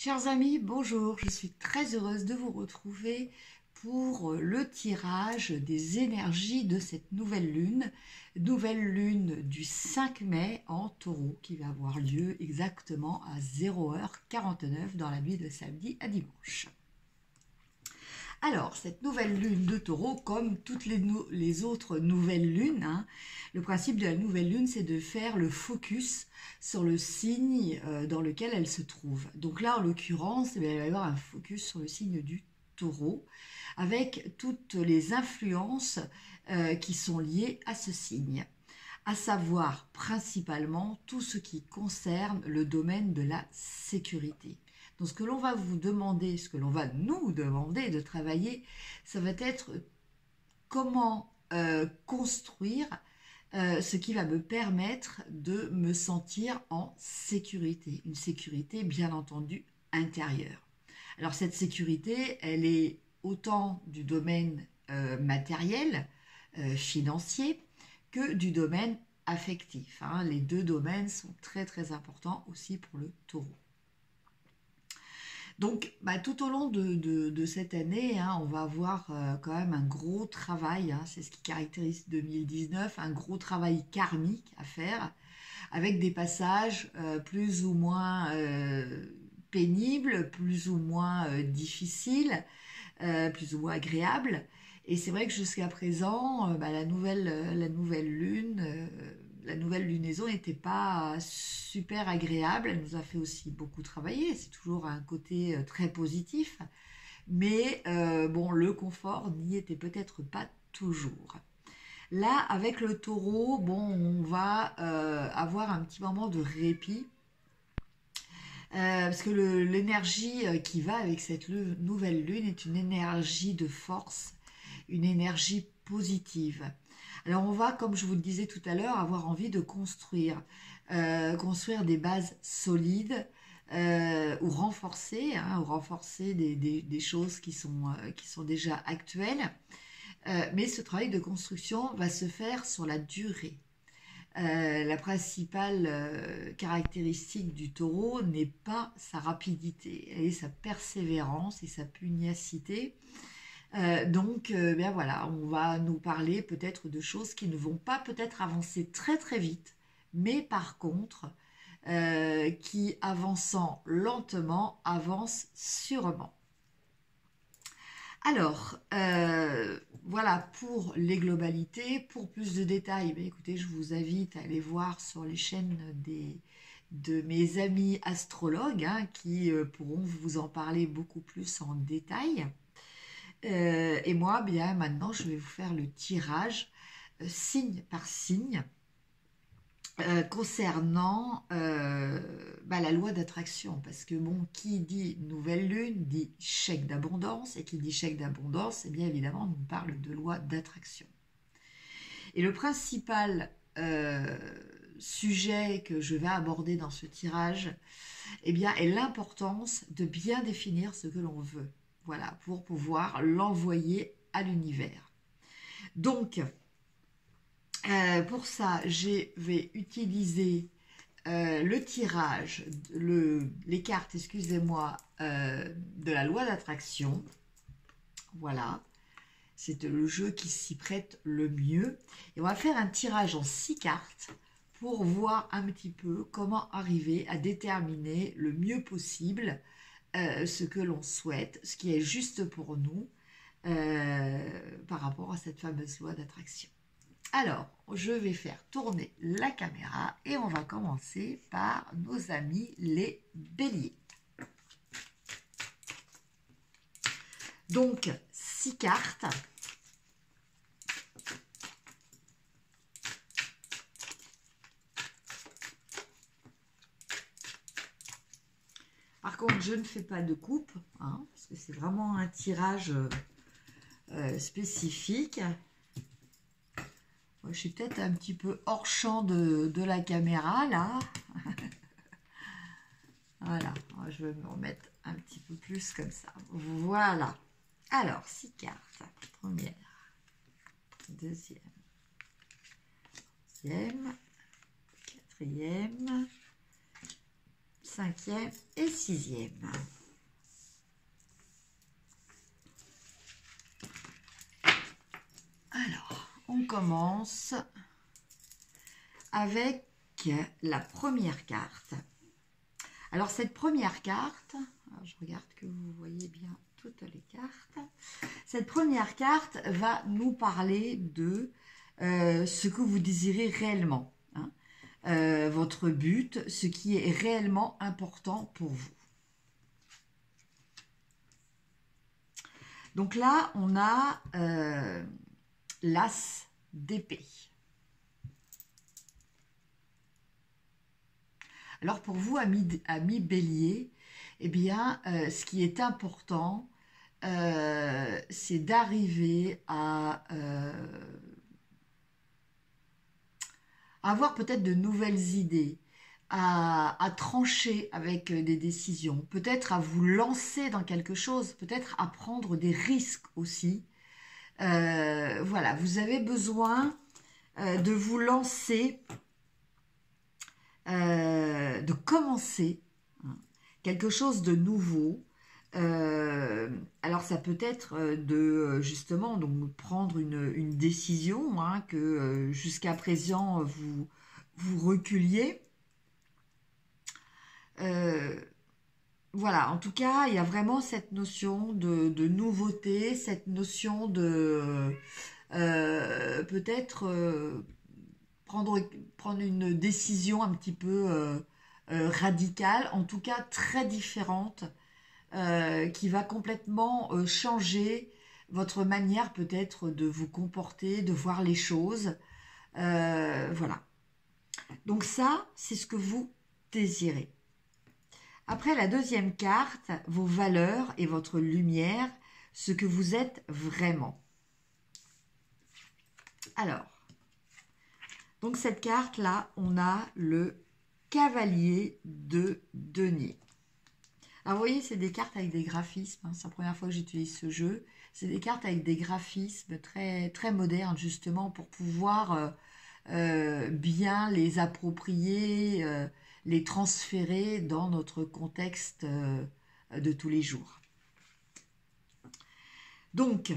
Chers amis, bonjour, je suis très heureuse de vous retrouver pour le tirage des énergies de cette nouvelle lune du 5 mai en taureau qui va avoir lieu exactement à 0h49 dans la nuit de samedi à dimanche. Alors, cette nouvelle lune de taureau, comme toutes les autres nouvelles lunes, le principe de la nouvelle lune, c'est de faire le focus sur le signe dans lequel elle se trouve. Donc là, en l'occurrence, il va y avoir un focus sur le signe du taureau, avec toutes les influences qui sont liées à ce signe, à savoir principalement tout ce qui concerne le domaine de la sécurité. Donc ce que l'on va vous demander, ce que l'on va nous demander de travailler, ça va être comment construire ce qui va me permettre de me sentir en sécurité. Une sécurité bien entendu intérieure. Alors cette sécurité, elle est autant du domaine matériel, financier, que du domaine affectif. Les deux domaines sont très très importants aussi pour le taureau. Donc, tout au long de cette année, on va avoir quand même un gros travail, c'est ce qui caractérise 2019, un gros travail karmique à faire, avec des passages plus ou moins pénibles, plus ou moins difficiles, plus ou moins agréables. Et c'est vrai que jusqu'à présent, la nouvelle lune, la nouvelle lunaison n'était pas super agréable. Elle nous a fait aussi beaucoup travailler. C'est toujours un côté très positif. Mais bon, le confort n'y était peut-être pas toujours. Là, avec le taureau, bon, on va avoir un petit moment de répit. Parce que l'énergie qui va avec cette nouvelle lune est une énergie de force, une énergie positive. Alors on va, comme je vous le disais tout à l'heure, avoir envie de construire des bases solides ou renforcer des choses qui sont déjà actuelles. Mais ce travail de construction va se faire sur la durée. La principale caractéristique du taureau n'est pas sa rapidité, elle est sa persévérance et sa pugnacité. Donc, bien voilà, on va nous parler peut-être de choses qui ne vont pas peut-être avancer très très vite, mais par contre, qui avançant lentement, avancent sûrement. Alors, voilà pour les globalités. Pour plus de détails, écoutez, je vous invite à aller voir sur les chaînes de mes amis astrologues qui pourront vous en parler beaucoup plus en détail. Et moi, bien maintenant, je vais vous faire le tirage signe par signe concernant la loi d'attraction. Parce que bon, qui dit nouvelle lune dit chèque d'abondance, et qui dit chèque d'abondance, bien évidemment, on nous parle de loi d'attraction. Et le principal sujet que je vais aborder dans ce tirage, est l'importance de bien définir ce que l'on veut. Voilà, pour pouvoir l'envoyer à l'univers. Donc, pour ça, je vais utiliser le tirage, les cartes, excusez-moi, de la loi d'attraction. Voilà, c'est le jeu qui s'y prête le mieux. Et on va faire un tirage en 6 cartes pour voir un petit peu comment arriver à déterminer le mieux possible ce que l'on souhaite, ce qui est juste pour nous par rapport à cette fameuse loi d'attraction. Alors, je vais faire tourner la caméra et on va commencer par nos amis les béliers. Donc, 6 cartes. Par contre, je ne fais pas de coupe, parce que c'est vraiment un tirage spécifique. Je suis peut-être un petit peu hors champ de la caméra, là. Voilà, je vais me remettre un petit peu plus comme ça. Voilà. Alors, 6 cartes. Première, deuxième, troisième, quatrième, 5e et 6e. Alors, on commence avec la première carte. Alors, cette première carte, je regarde que vous voyez bien toutes les cartes. Cette première carte va nous parler de ce que vous désirez réellement, hein, votre but, ce qui est réellement important pour vous. Donc là, on a l'as d'épée. Alors pour vous, amis Bélier, eh bien, ce qui est important, c'est d'arriver à avoir peut-être de nouvelles idées, à trancher avec des décisions, peut-être à vous lancer dans quelque chose, peut-être à prendre des risques aussi. Voilà, vous avez besoin de vous lancer, de commencer quelque chose de nouveau. Alors ça peut être de justement donc prendre une décision, hein, que jusqu'à présent vous reculiez. Voilà, en tout cas, il y a vraiment cette notion de nouveauté, cette notion de peut-être prendre une décision un petit peu radicale, en tout cas très différente, qui va complètement changer votre manière peut-être de vous comporter, de voir les choses. Voilà. Donc ça, c'est ce que vous désirez. Après la deuxième carte, vos valeurs et votre lumière, ce que vous êtes vraiment. Alors, donc cette carte-là, on a le cavalier de denier. Alors vous voyez, c'est des cartes avec des graphismes, hein, c'est la première fois que j'utilise ce jeu. C'est des cartes avec des graphismes très, très modernes justement pour pouvoir bien les approprier, les transférer dans notre contexte de tous les jours. Donc,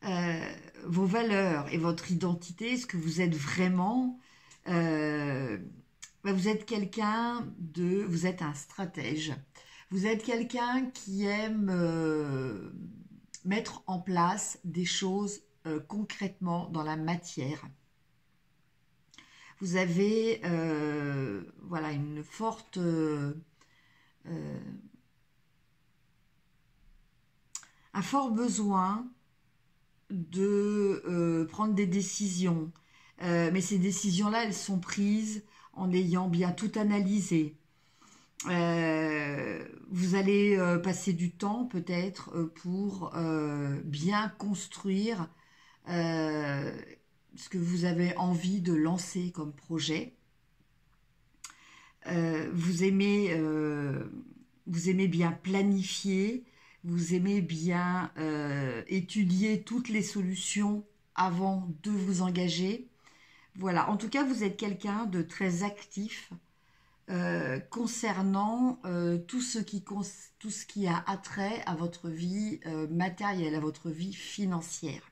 vos valeurs et votre identité, ce que vous êtes vraiment, vous êtes quelqu'un vous êtes un stratège. Vous êtes quelqu'un qui aime mettre en place des choses concrètement dans la matière. Vous avez voilà, une forte un fort besoin de prendre des décisions. Mais ces décisions-là, elles sont prises en ayant bien tout analysé. Vous allez passer du temps peut-être pour bien construire ce que vous avez envie de lancer comme projet. Vous aimez bien planifier, vous aimez bien étudier toutes les solutions avant de vous engager. Voilà, en tout cas, vous êtes quelqu'un de très actif concernant tout ce qui a attrait à votre vie matérielle, à votre vie financière.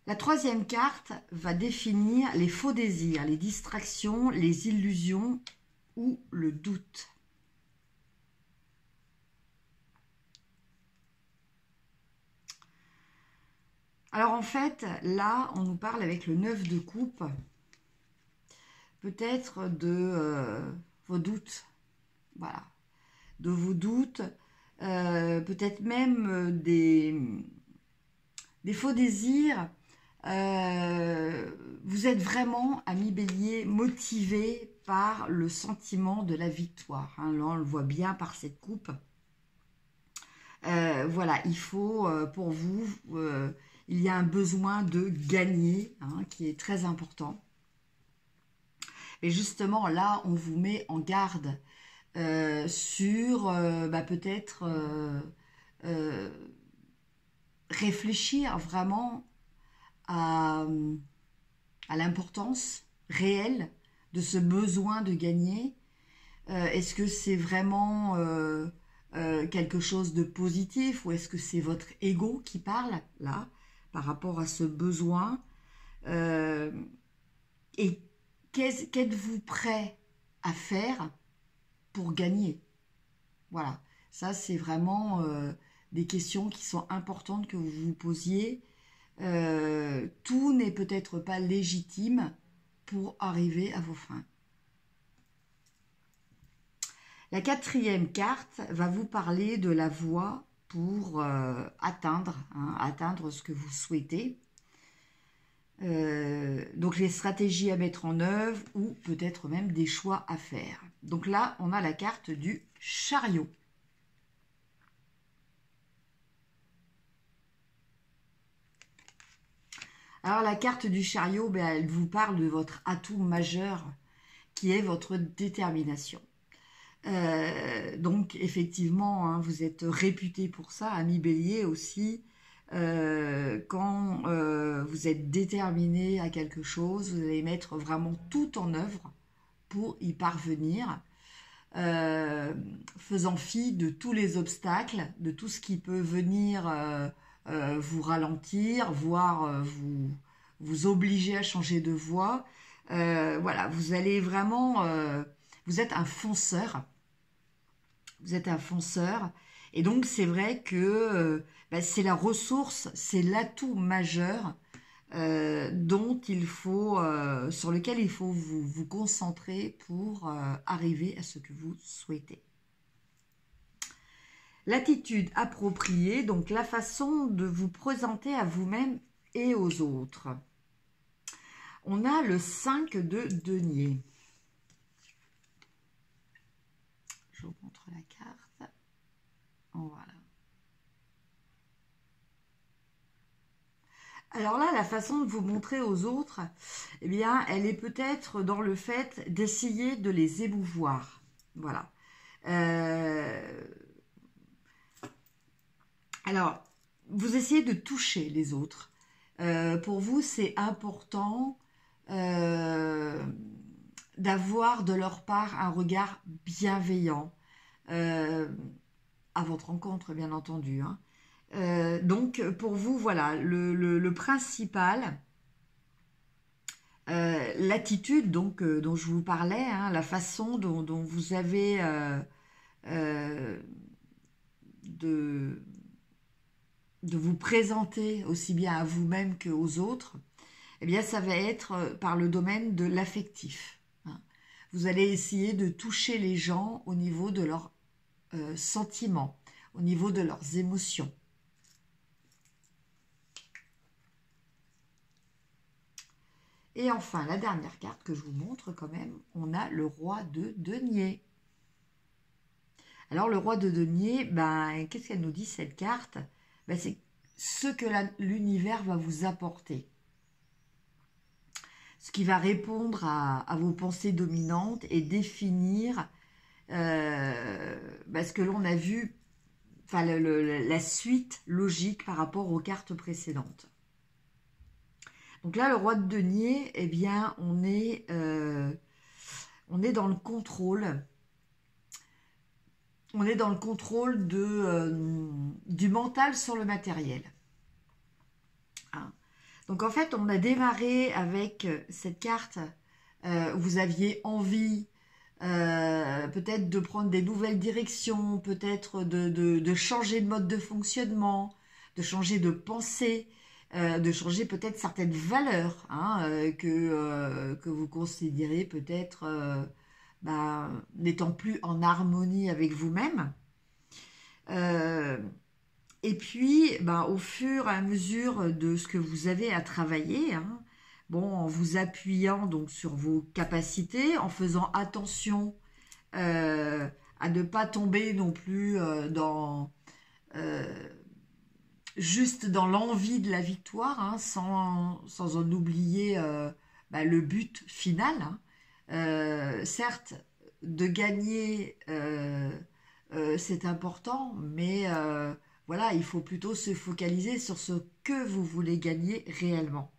La troisième carte va définir les faux désirs, les distractions, les illusions ou le doute. Alors en fait, là, on nous parle avec le 9 de coupe, peut-être de vos doutes, voilà, de vos doutes, peut-être même des faux désirs. Vous êtes vraiment, ami Bélier, motivé par le sentiment de la victoire. Hein. Là, on le voit bien par cette coupe. Voilà, il faut, pour vous, il y a un besoin de gagner, hein, qui est très important. Et justement, là, on vous met en garde sur peut-être réfléchir vraiment à l'importance réel de ce besoin de gagner? Est-ce que c'est vraiment quelque chose de positif ou est-ce que c'est votre ego qui parle là par rapport à ce besoin? Et qu'êtes-vous prêt à faire pour gagner? Voilà, ça c'est vraiment des questions qui sont importantes que vous vous posiez. Tout n'est peut-être pas légitime pour arriver à vos fins. La quatrième carte va vous parler de la voie pour atteindre ce que vous souhaitez. Donc les stratégies à mettre en œuvre ou peut-être même des choix à faire. Donc là, on a la carte du chariot. Alors la carte du chariot, ben, elle vous parle de votre atout majeur qui est votre détermination. Donc effectivement, hein, vous êtes réputé pour ça, ami Bélier aussi. Quand vous êtes déterminé à quelque chose, vous allez mettre vraiment tout en œuvre pour y parvenir, faisant fi de tous les obstacles, de tout ce qui peut venir vous ralentir, voire vous obliger à changer de voie. Voilà, vous allez vraiment... vous êtes un fonceur. Vous êtes un fonceur. Et donc, c'est vrai que c'est la ressource, c'est l'atout majeur dont il faut, sur lequel il faut vous concentrer pour arriver à ce que vous souhaitez. L'attitude appropriée, donc la façon de vous présenter à vous-même et aux autres. On a le 5 de denier. Je vous montre la carte. Voilà. Alors là, la façon de vous montrer aux autres, eh bien, elle est peut-être dans le fait d'essayer de les émouvoir. Voilà. Alors, vous essayez de toucher les autres. Pour vous, c'est important d'avoir de leur part un regard bienveillant à votre rencontre, bien entendu. Hein. Donc, pour vous, voilà, le principal, l'attitude donc dont je vous parlais, hein, la façon dont vous avez de vous présenter aussi bien à vous-même qu'aux autres, eh bien, ça va être par le domaine de l'affectif. Hein. Vous allez essayer de toucher les gens au niveau de leurs sentiments, au niveau de leurs émotions. Et enfin, la dernière carte que je vous montre quand même, on a le roi de denier. Alors, le roi de denier, ben, qu'est-ce qu'elle nous dit cette carte? Ben, c'est ce que l'univers va vous apporter. Ce qui va répondre à vos pensées dominantes et définir ce que l'on a vu, enfin la suite logique par rapport aux cartes précédentes. Donc là, le roi de denier, eh bien, on est dans le contrôle. On est dans le contrôle du mental sur le matériel. Hein. Donc en fait, on a démarré avec cette carte où vous aviez envie peut-être de prendre des nouvelles directions, peut-être de changer de mode de fonctionnement, de changer de pensée, de changer peut-être certaines valeurs hein, que vous considérez peut-être n'étant plus en harmonie avec vous-même. Et puis, au fur et à mesure de ce que vous avez à travailler, hein, en vous appuyant donc sur vos capacités, en faisant attention à ne pas tomber non plus juste dans l'envie de la victoire, hein, sans en oublier le but final. Hein. Certes, de gagner, c'est important, mais voilà, il faut plutôt se focaliser sur ce que vous voulez gagner réellement.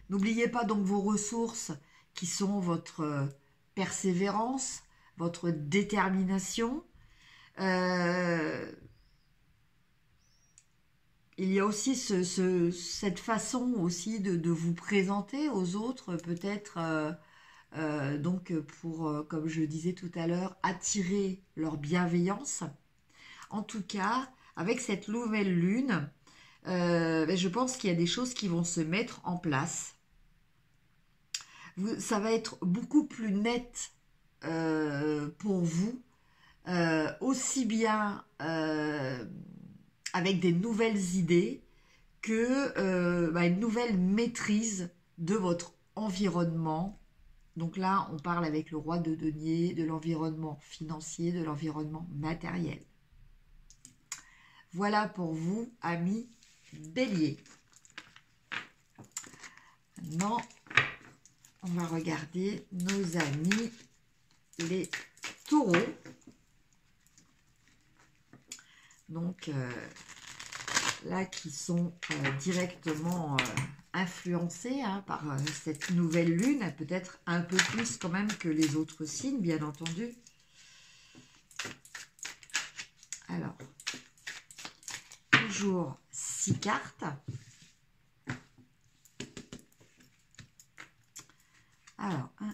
N'oubliez pas donc vos ressources qui sont votre persévérance, votre détermination. Il y a aussi cette façon aussi de vous présenter aux autres, peut-être donc pour, comme je disais tout à l'heure, attirer leur bienveillance. En tout cas, avec cette nouvelle lune, je pense qu'il y a des choses qui vont se mettre en place. Ça va être beaucoup plus net pour vous, aussi bien avec des nouvelles idées que une nouvelle maîtrise de votre environnement. Donc là, on parle avec le roi de denier de l'environnement financier, de l'environnement matériel. Voilà pour vous, amis Bélier. Maintenant, on va regarder nos amis les taureaux. Donc là, qui sont directement influencés par cette nouvelle lune, peut-être un peu plus quand même que les autres signes, bien entendu. Alors, toujours 6 cartes. Alors, 1,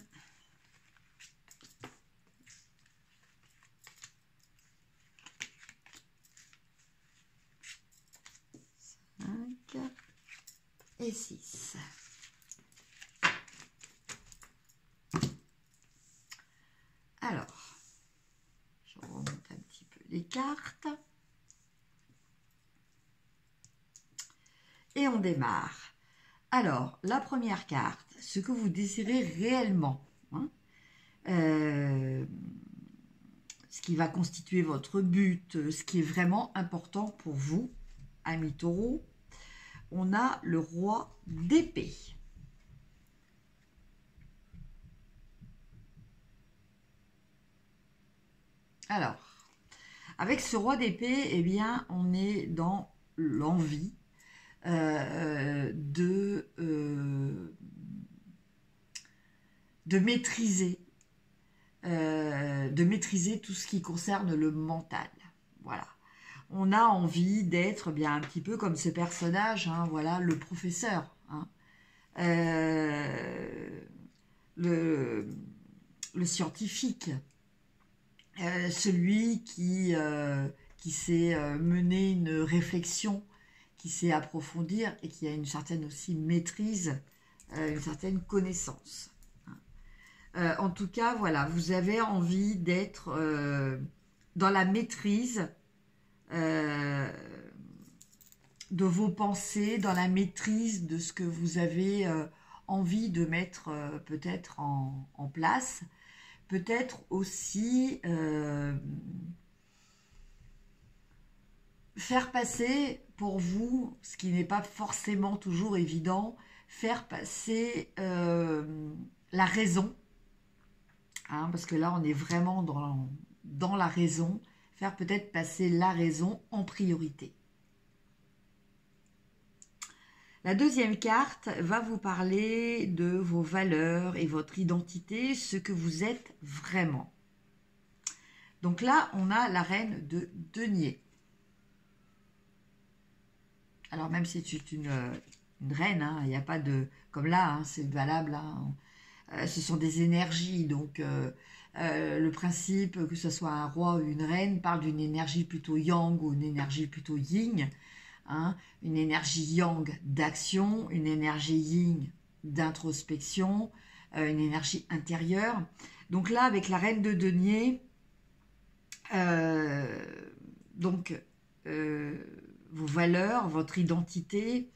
5 et 6. Alors, je remonte un petit peu les cartes. Et on démarre. Alors, la première carte, ce que vous désirez réellement, ce qui va constituer votre but, ce qui est vraiment important pour vous, amis taureaux, on a le roi d'épée. Alors, avec ce roi d'épée, eh bien, on est dans l'envie de maîtriser tout ce qui concerne le mental. Voilà. On a envie d'être bien un petit peu comme ce personnage, voilà, le professeur, le scientifique, celui qui sait mener une réflexion, qui sait approfondir et qui a une certaine aussi maîtrise, une certaine connaissance. En tout cas, voilà, vous avez envie d'être dans la maîtrise de vos pensées, dans la maîtrise de ce que vous avez envie de mettre peut-être en place. Peut-être aussi faire passer pour vous, ce qui n'est pas forcément toujours évident, faire passer la raison, parce que là on est vraiment dans la raison, faire peut-être passer la raison en priorité. La deuxième carte va vous parler de vos valeurs et votre identité, ce que vous êtes vraiment. Donc là, on a la reine de denier. Alors même si c'est une reine, il n'y a pas de... Comme là, c'est valable, ce sont des énergies, donc le principe que ce soit un roi ou une reine parle d'une énergie plutôt yang ou une énergie plutôt yin. Une énergie yang d'action, une énergie yin d'introspection, une énergie intérieure. Donc là, avec la reine de denier, vos valeurs, votre identité,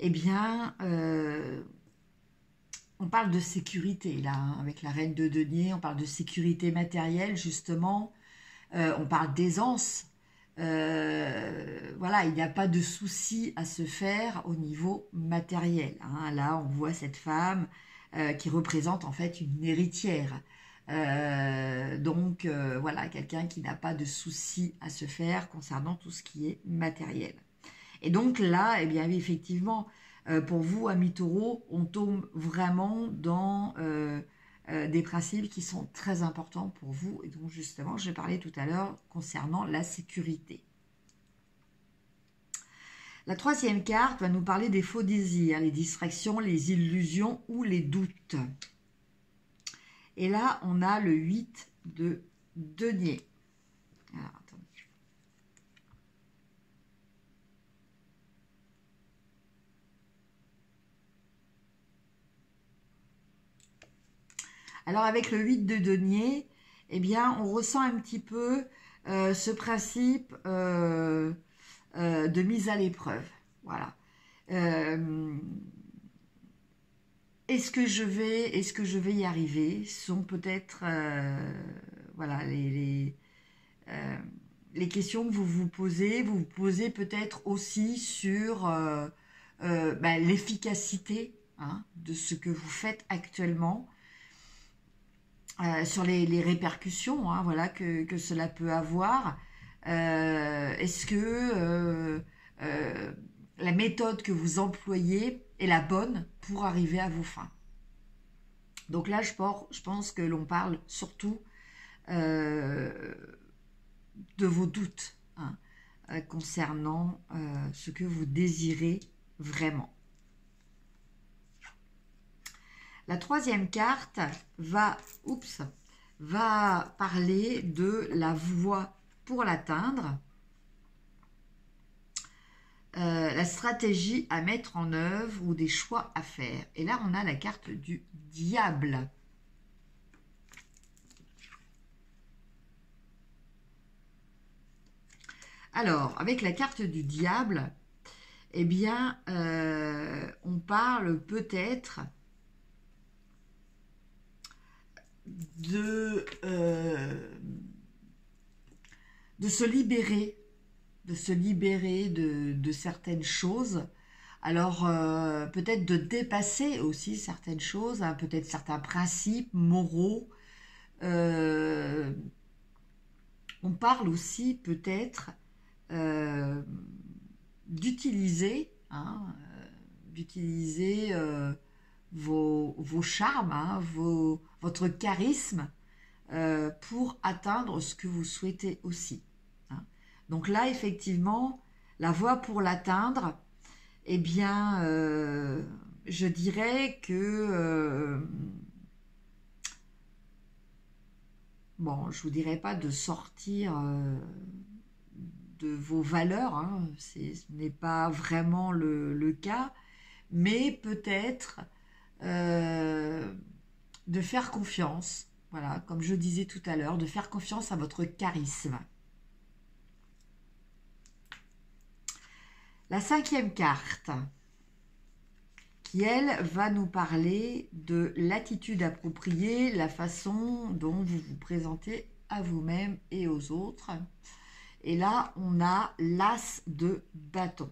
eh bien, on parle de sécurité là, avec la reine de denier, on parle de sécurité matérielle justement, on parle d'aisance. Voilà, il n'y a pas de souci à se faire au niveau matériel. Là, on voit cette femme qui représente en fait une héritière. Voilà, quelqu'un qui n'a pas de souci à se faire concernant tout ce qui est matériel. Et donc là, eh bien, effectivement, Pour vous, amis taureaux, on tombe vraiment dans des principes qui sont très importants pour vous. Et donc, justement, j'ai parlé tout à l'heure concernant la sécurité. La troisième carte va nous parler des faux désirs, les distractions, les illusions ou les doutes. Et là, on a le 8 de denier. Alors, attendez. Alors, avec le 8 de denier, eh bien, on ressent un petit peu ce principe de mise à l'épreuve. Voilà. Est-ce que je vais y arriver? Sont peut-être voilà, les questions que vous vous posez. Vous vous posez peut-être aussi sur l'efficacité de ce que vous faites actuellement, sur les répercussions voilà, que cela peut avoir. Est-ce que la méthode que vous employez est la bonne pour arriver à vos fins? Donc là, je pense que l'on parle surtout de vos doutes concernant ce que vous désirez vraiment. La troisième carte va parler de la voie pour l'atteindre, la stratégie à mettre en œuvre ou des choix à faire. Et là, on a la carte du diable. Alors, avec la carte du diable, eh bien, on parle peut-être de se libérer, de certaines choses. Alors, peut-être de dépasser aussi certaines choses, peut-être certains principes moraux. On parle aussi peut-être d'utiliser vos charmes, votre charisme pour atteindre ce que vous souhaitez aussi. Donc là, effectivement, la voie pour l'atteindre, eh bien, je dirais que, bon, je vous dirais pas de sortir de vos valeurs, ce n'est pas vraiment le cas, mais peut-être de faire confiance, voilà, comme je disais tout à l'heure, de faire confiance à votre charisme. La cinquième carte, qui elle va nous parler de l'attitude appropriée, la façon dont vous vous présentez à vous-même et aux autres. Et là, on a l'as de bâton.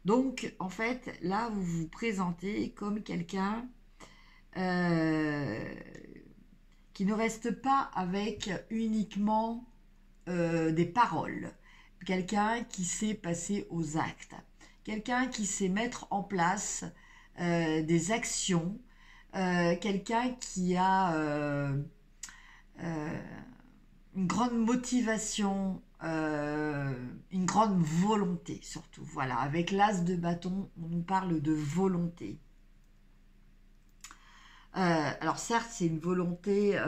Donc, en fait, là, vous vous présentez comme quelqu'un qui ne reste pas avec uniquement des paroles. Quelqu'un qui sait passer aux actes. Quelqu'un qui sait mettre en place des actions. Quelqu'un qui a une grande motivation, une grande volonté surtout. Voilà, avec l'as de bâton, on nous parle de volonté. Alors certes, c'est une volonté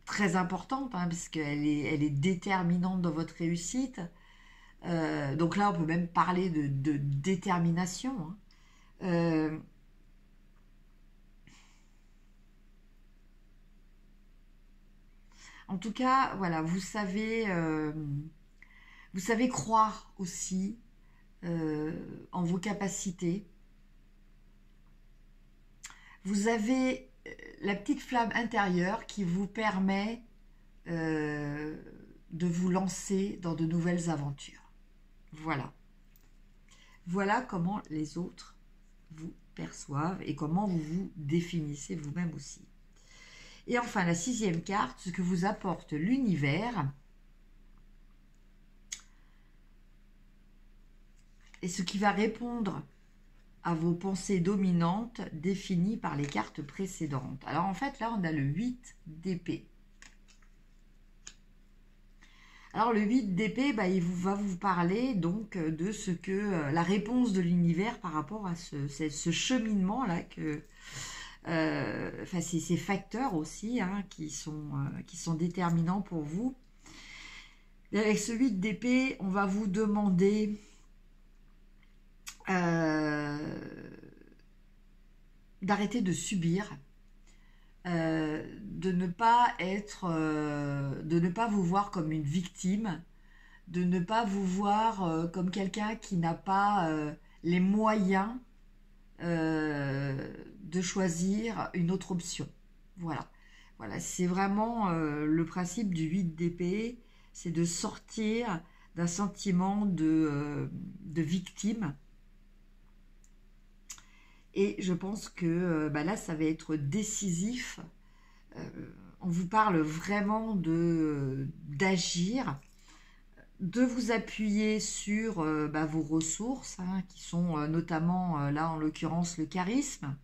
très importante, puisqu'elle est déterminante dans votre réussite. Donc là, on peut même parler de détermination. En tout cas, voilà, vous savez croire aussi en vos capacités. Vous avez la petite flamme intérieure qui vous permet de vous lancer dans de nouvelles aventures. Voilà. Voilà comment les autres vous perçoivent et comment vous vous définissez vous-même aussi. Et enfin, la sixième carte, ce que vous apporte l'univers. et ce qui va répondre à vos pensées dominantes définies par les cartes précédentes. Alors en fait, là, on a le 8 d'épée. Alors le 8 d'épée, il va vous parler donc de ce que la réponse de l'univers par rapport à ce cheminement-là, ces facteurs aussi qui sont déterminants pour vous. Et avec ce 8 d'épée, on va vous demander d'arrêter de subir, de ne pas vous voir comme une victime, de ne pas vous voir comme quelqu'un qui n'a pas les moyens de choisir une autre option. Voilà, c'est vraiment le principe du 8 d'épée, c'est de sortir d'un sentiment de victime. Et je pense que là, ça va être décisif. On vous parle vraiment d'agir, de vous appuyer sur vos ressources, qui sont notamment, là en l'occurrence, le charisme.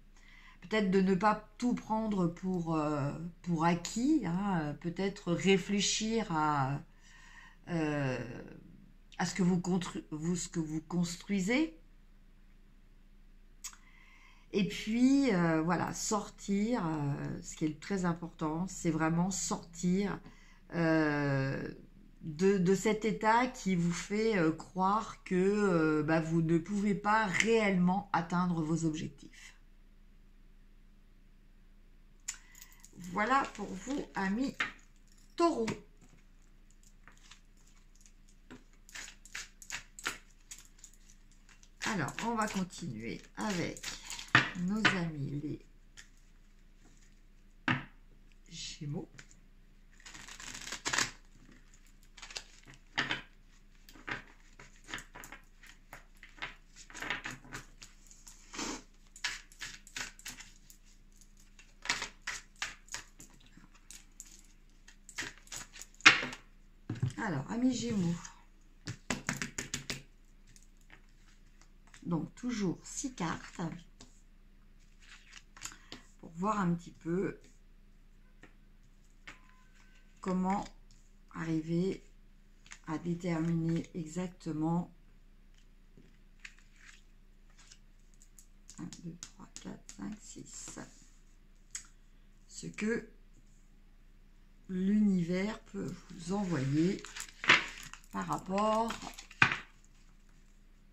Peut-être de ne pas tout prendre pour acquis, peut-être réfléchir à ce que vous construisez. Et puis, sortir, ce qui est très important, c'est vraiment sortir de cet état qui vous fait croire que vous ne pouvez pas réellement atteindre vos objectifs. Voilà pour vous, amis taureaux. Alors, on va continuer avec nos amis les Gémeaux. Alors, amis Gémeaux. Donc, toujours 6 cartes pour voir un petit peu comment arriver à déterminer exactement 1, 2, 3, 4, 5, 6 ce que l'univers peut vous envoyer par rapport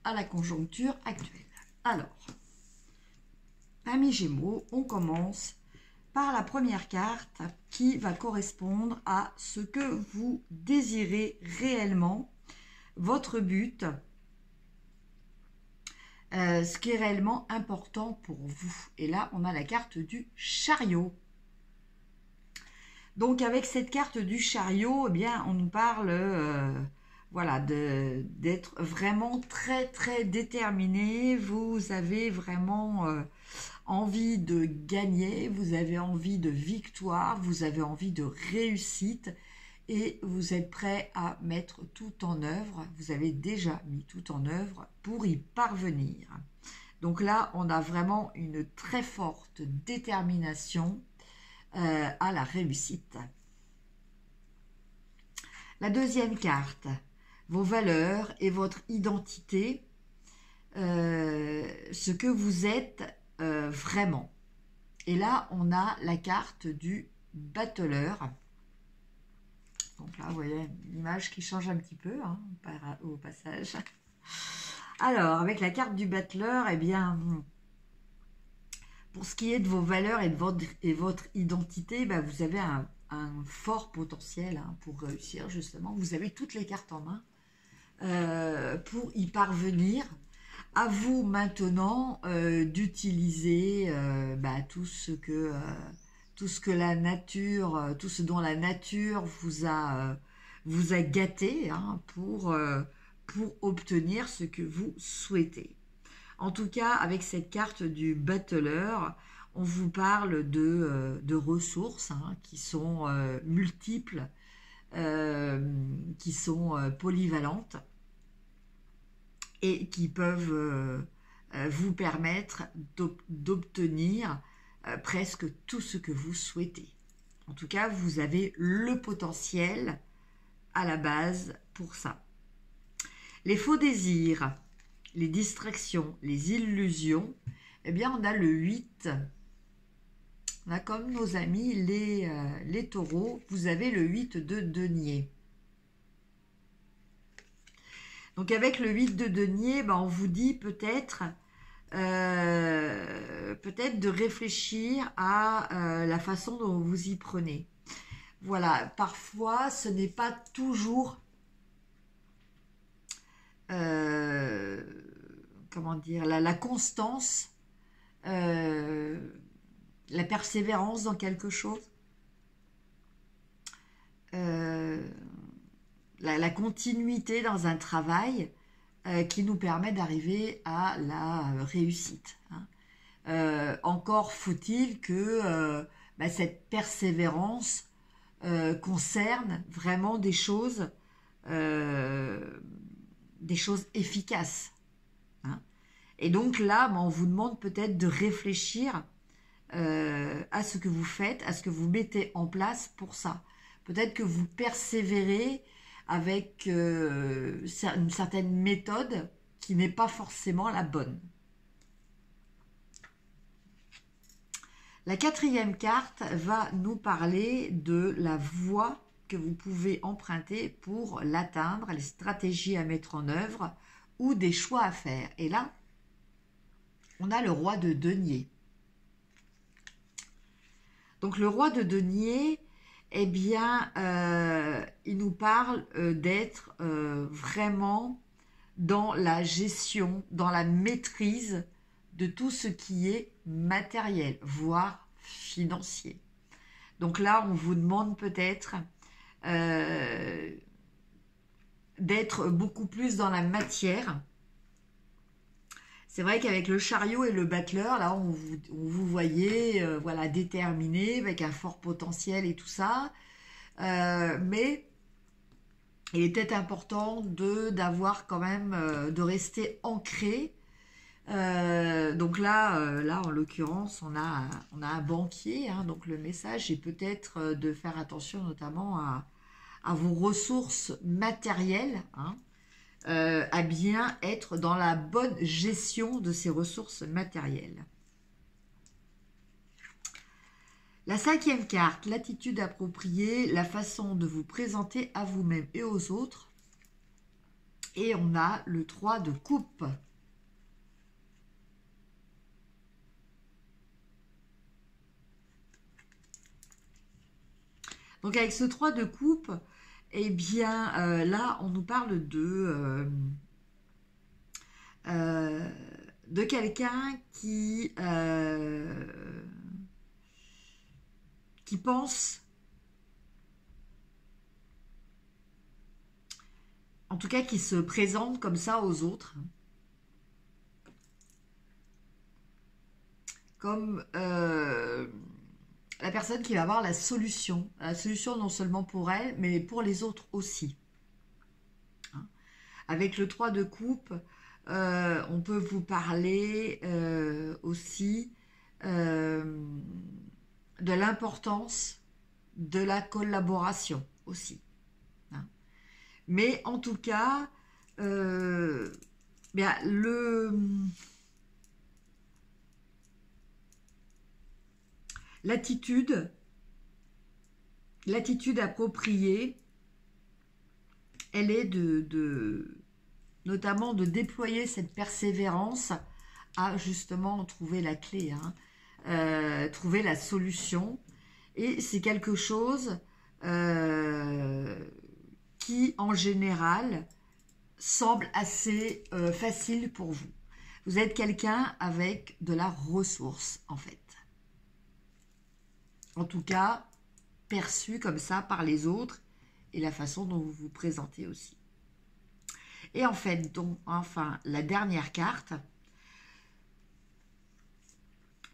à la conjoncture actuelle. Alors, amis Gémeaux, on commence par la première carte qui va correspondre à ce que vous désirez réellement, votre but, ce qui est réellement important pour vous. Et là, on a la carte du chariot. Donc, avec cette carte du chariot, eh bien, on nous parle d'être vraiment très, très déterminé. Vous avez vraiment envie de gagner, vous avez envie de victoire, vous avez envie de réussite et vous êtes prêt à mettre tout en œuvre. Vous avez déjà mis tout en œuvre pour y parvenir. Donc là, on a vraiment une très forte détermination à la réussite. La deuxième carte, vos valeurs et votre identité, ce que vous êtes vraiment. Et là, on a la carte du battleur. Donc là, vous voyez l'image qui change un petit peu au passage. Alors, avec la carte du battleur, eh bien, pour ce qui est de vos valeurs et de votre identité, vous avez un fort potentiel pour réussir, justement. Vous avez toutes les cartes en main pour y parvenir. À vous maintenant d'utiliser tout ce que la nature, tout ce dont la nature vous a gâté pour obtenir ce que vous souhaitez. En tout cas, avec cette carte du battleur, on vous parle de ressources qui sont multiples, qui sont polyvalentes. et qui peuvent vous permettre d'obtenir presque tout ce que vous souhaitez. En tout cas, vous avez le potentiel à la base pour ça. Les faux désirs, les distractions, les illusions, eh bien on a le 8. On a comme nos amis les taureaux, vous avez le 8 de denier. Donc avec le 8 de denier, on vous dit peut-être de réfléchir à la façon dont vous y prenez. Voilà, parfois ce n'est pas toujours comment dire, la constance, la persévérance dans quelque chose, la continuité dans un travail qui nous permet d'arriver à la réussite. Encore faut-il que cette persévérance concerne vraiment des choses efficaces. Et donc là, on vous demande peut-être de réfléchir à ce que vous faites, à ce que vous mettez en place pour ça. Peut-être que vous persévérez avec une certaine méthode qui n'est pas forcément la bonne. La 4e carte va nous parler de la voie que vous pouvez emprunter pour l'atteindre, les stratégies à mettre en œuvre ou des choix à faire. Et là, on a le roi de denier. Donc le roi de denier, eh bien, il nous parle d'être vraiment dans la gestion, dans la maîtrise de tout ce qui est matériel, voire financier. Donc là, on vous demande peut-être d'être beaucoup plus dans la matière. C'est vrai qu'avec le chariot et le battleur, là, on vous voyez voilà, déterminé, avec un fort potentiel et tout ça. Mais il est peut-être important d'avoir quand même, de rester ancré. Donc là, en l'occurrence, on a un banquier. Donc le message est peut-être de faire attention notamment à vos ressources matérielles. À bien être dans la bonne gestion de ces ressources matérielles. La 5e carte, l'attitude appropriée, la façon de vous présenter à vous-même et aux autres. Et on a le 3 de coupe. Donc avec ce 3 de coupe, eh bien là on nous parle de quelqu'un qui pense, en tout cas qui se présente comme ça aux autres, comme la personne qui va avoir la solution non seulement pour elle, mais pour les autres aussi. Avec le 3 de coupe, on peut vous parler aussi de l'importance de la collaboration aussi. Mais en tout cas, bien, l'attitude appropriée, elle est notamment de déployer cette persévérance à justement trouver la clé, trouver la solution. Et c'est quelque chose qui, en général, semble assez facile pour vous. Vous êtes quelqu'un avec de la ressource, en fait. En tout cas, perçu comme ça par les autres et la façon dont vous vous présentez aussi. Et en fait, donc, enfin, la dernière carte,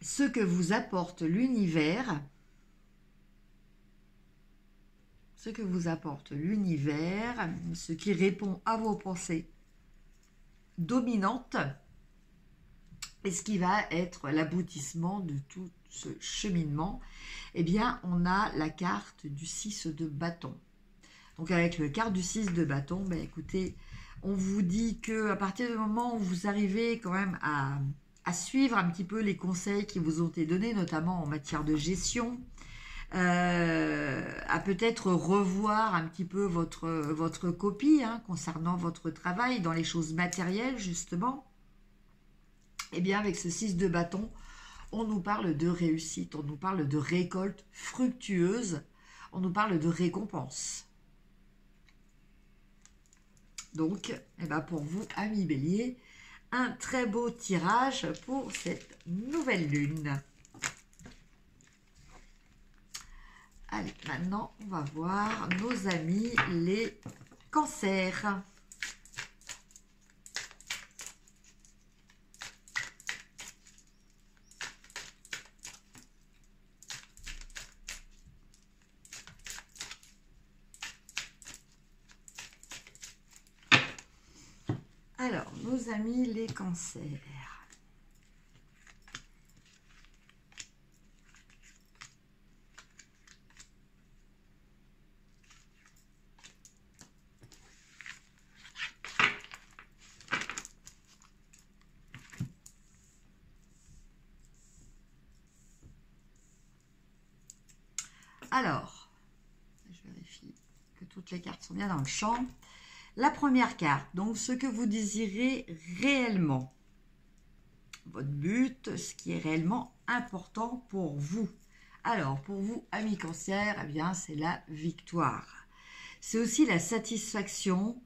ce que vous apporte l'univers, ce qui répond à vos pensées dominante et ce qui va être l'aboutissement de tout ce cheminement. Eh bien, on a la carte du 6 de bâton. Donc, avec le carte du 6 de bâton, ben, écoutez, on vous dit que à partir du moment où vous arrivez quand même à suivre un petit peu les conseils qui vous ont été donnés, notamment en matière de gestion, à peut-être revoir un petit peu votre copie concernant votre travail dans les choses matérielles justement, et bien avec ce 6 de bâton, on nous parle de réussite, on nous parle de récolte fructueuse, on nous parle de récompense. Donc, eh ben pour vous, amis Bélier, un très beau tirage pour cette nouvelle lune. Allez, maintenant, on va voir nos amis les cancers. Alors, nos amis les cancers. Alors, je vérifie que toutes les cartes sont bien dans le champ. La première carte, donc ce que vous désirez réellement. Votre but, ce qui est réellement important pour vous. Alors, pour vous, amis cancer, eh bien, c'est la victoire. C'est aussi la satisfaction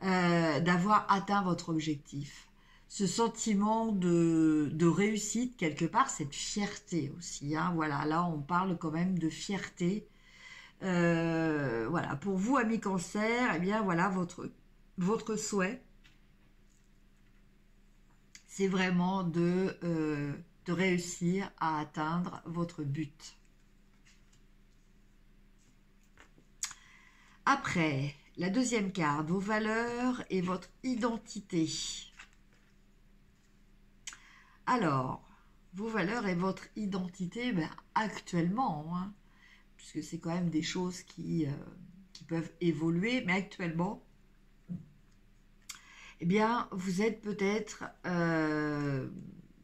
d'avoir atteint votre objectif. Ce sentiment de réussite, quelque part, cette fierté aussi. Voilà, là, on parle quand même de fierté. Voilà, pour vous, amis cancer, eh bien, voilà, votre souhait, c'est vraiment de réussir à atteindre votre but. Après, la deuxième carte, vos valeurs et votre identité. Alors, vos valeurs et votre identité, ben, actuellement, puisque c'est quand même des choses qui peuvent évoluer, mais actuellement, eh bien, vous êtes peut-être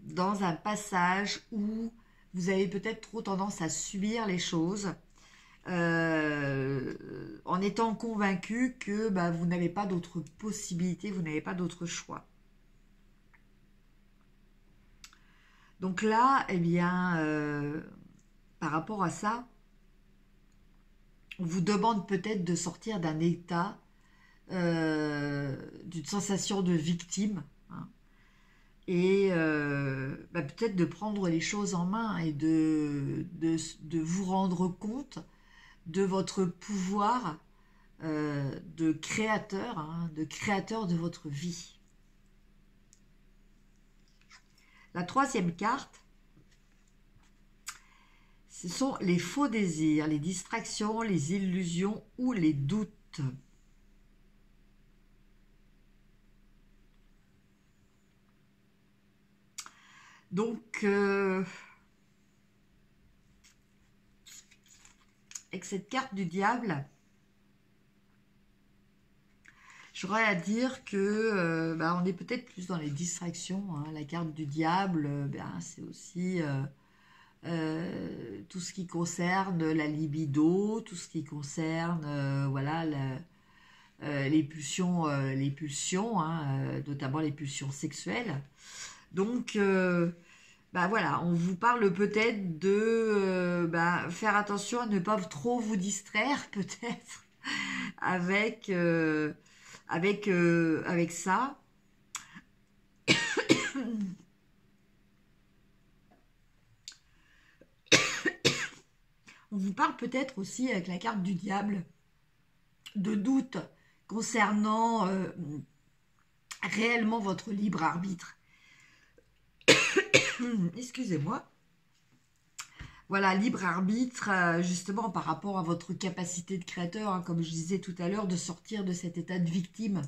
dans un passage où vous avez peut-être trop tendance à subir les choses, en étant convaincu que vous n'avez pas d'autres possibilités, vous n'avez pas d'autre choix. Donc là, eh bien, par rapport à ça, on vous demande peut-être de sortir d'un état, d'une sensation de victime, et peut-être de prendre les choses en main et de vous rendre compte de votre pouvoir de créateur, de votre vie. La troisième carte, ce sont les faux désirs, les distractions, les illusions ou les doutes. Donc, avec cette carte du diable, j'aurais à dire que on est peut-être plus dans les distractions. La carte du diable, c'est aussi tout ce qui concerne la libido, tout ce qui concerne voilà, les pulsions, notamment les pulsions sexuelles. Donc, voilà, on vous parle peut-être de faire attention à ne pas trop vous distraire, peut-être, avec ça. On vous parle peut-être aussi, avec la carte du diable, de doute concernant réellement votre libre arbitre. Excusez-moi. Voilà, libre arbitre, justement par rapport à votre capacité de créateur, comme je disais tout à l'heure, de sortir de cet état de victime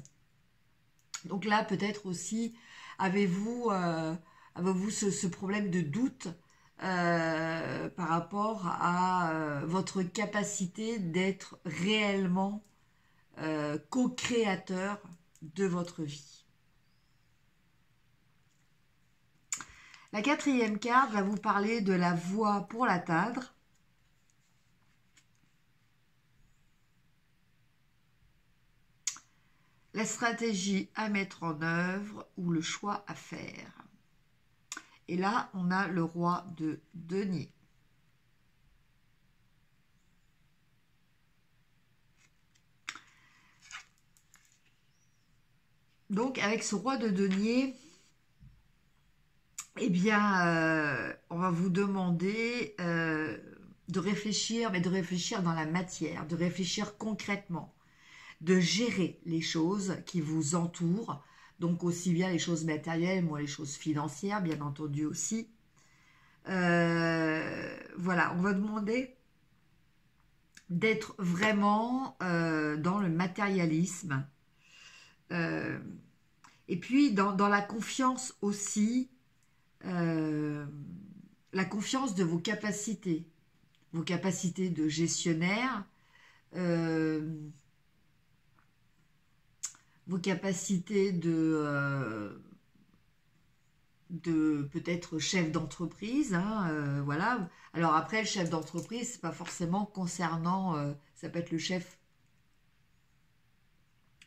Donc là, peut-être aussi, avez-vous ce problème de doute par rapport à votre capacité d'être réellement co-créateur de votre vie. La quatrième carte va vous parler de la voie pour l'atteindre. La stratégie à mettre en œuvre ou le choix à faire. Et là, on a le roi de denier. Donc, avec ce roi de denier, eh bien, on va vous demander de réfléchir, mais de réfléchir dans la matière, de réfléchir concrètement, de gérer les choses qui vous entourent, donc aussi bien les choses matérielles, moi les choses financières, bien entendu aussi. Voilà, on va demander d'être vraiment dans le matérialisme. Et puis dans la confiance aussi, la confiance de vos capacités de gestionnaire, vos capacités de peut-être chef d'entreprise, hein, voilà. Alors après, le chef d'entreprise, c'est pas forcément concernant, ça peut être le chef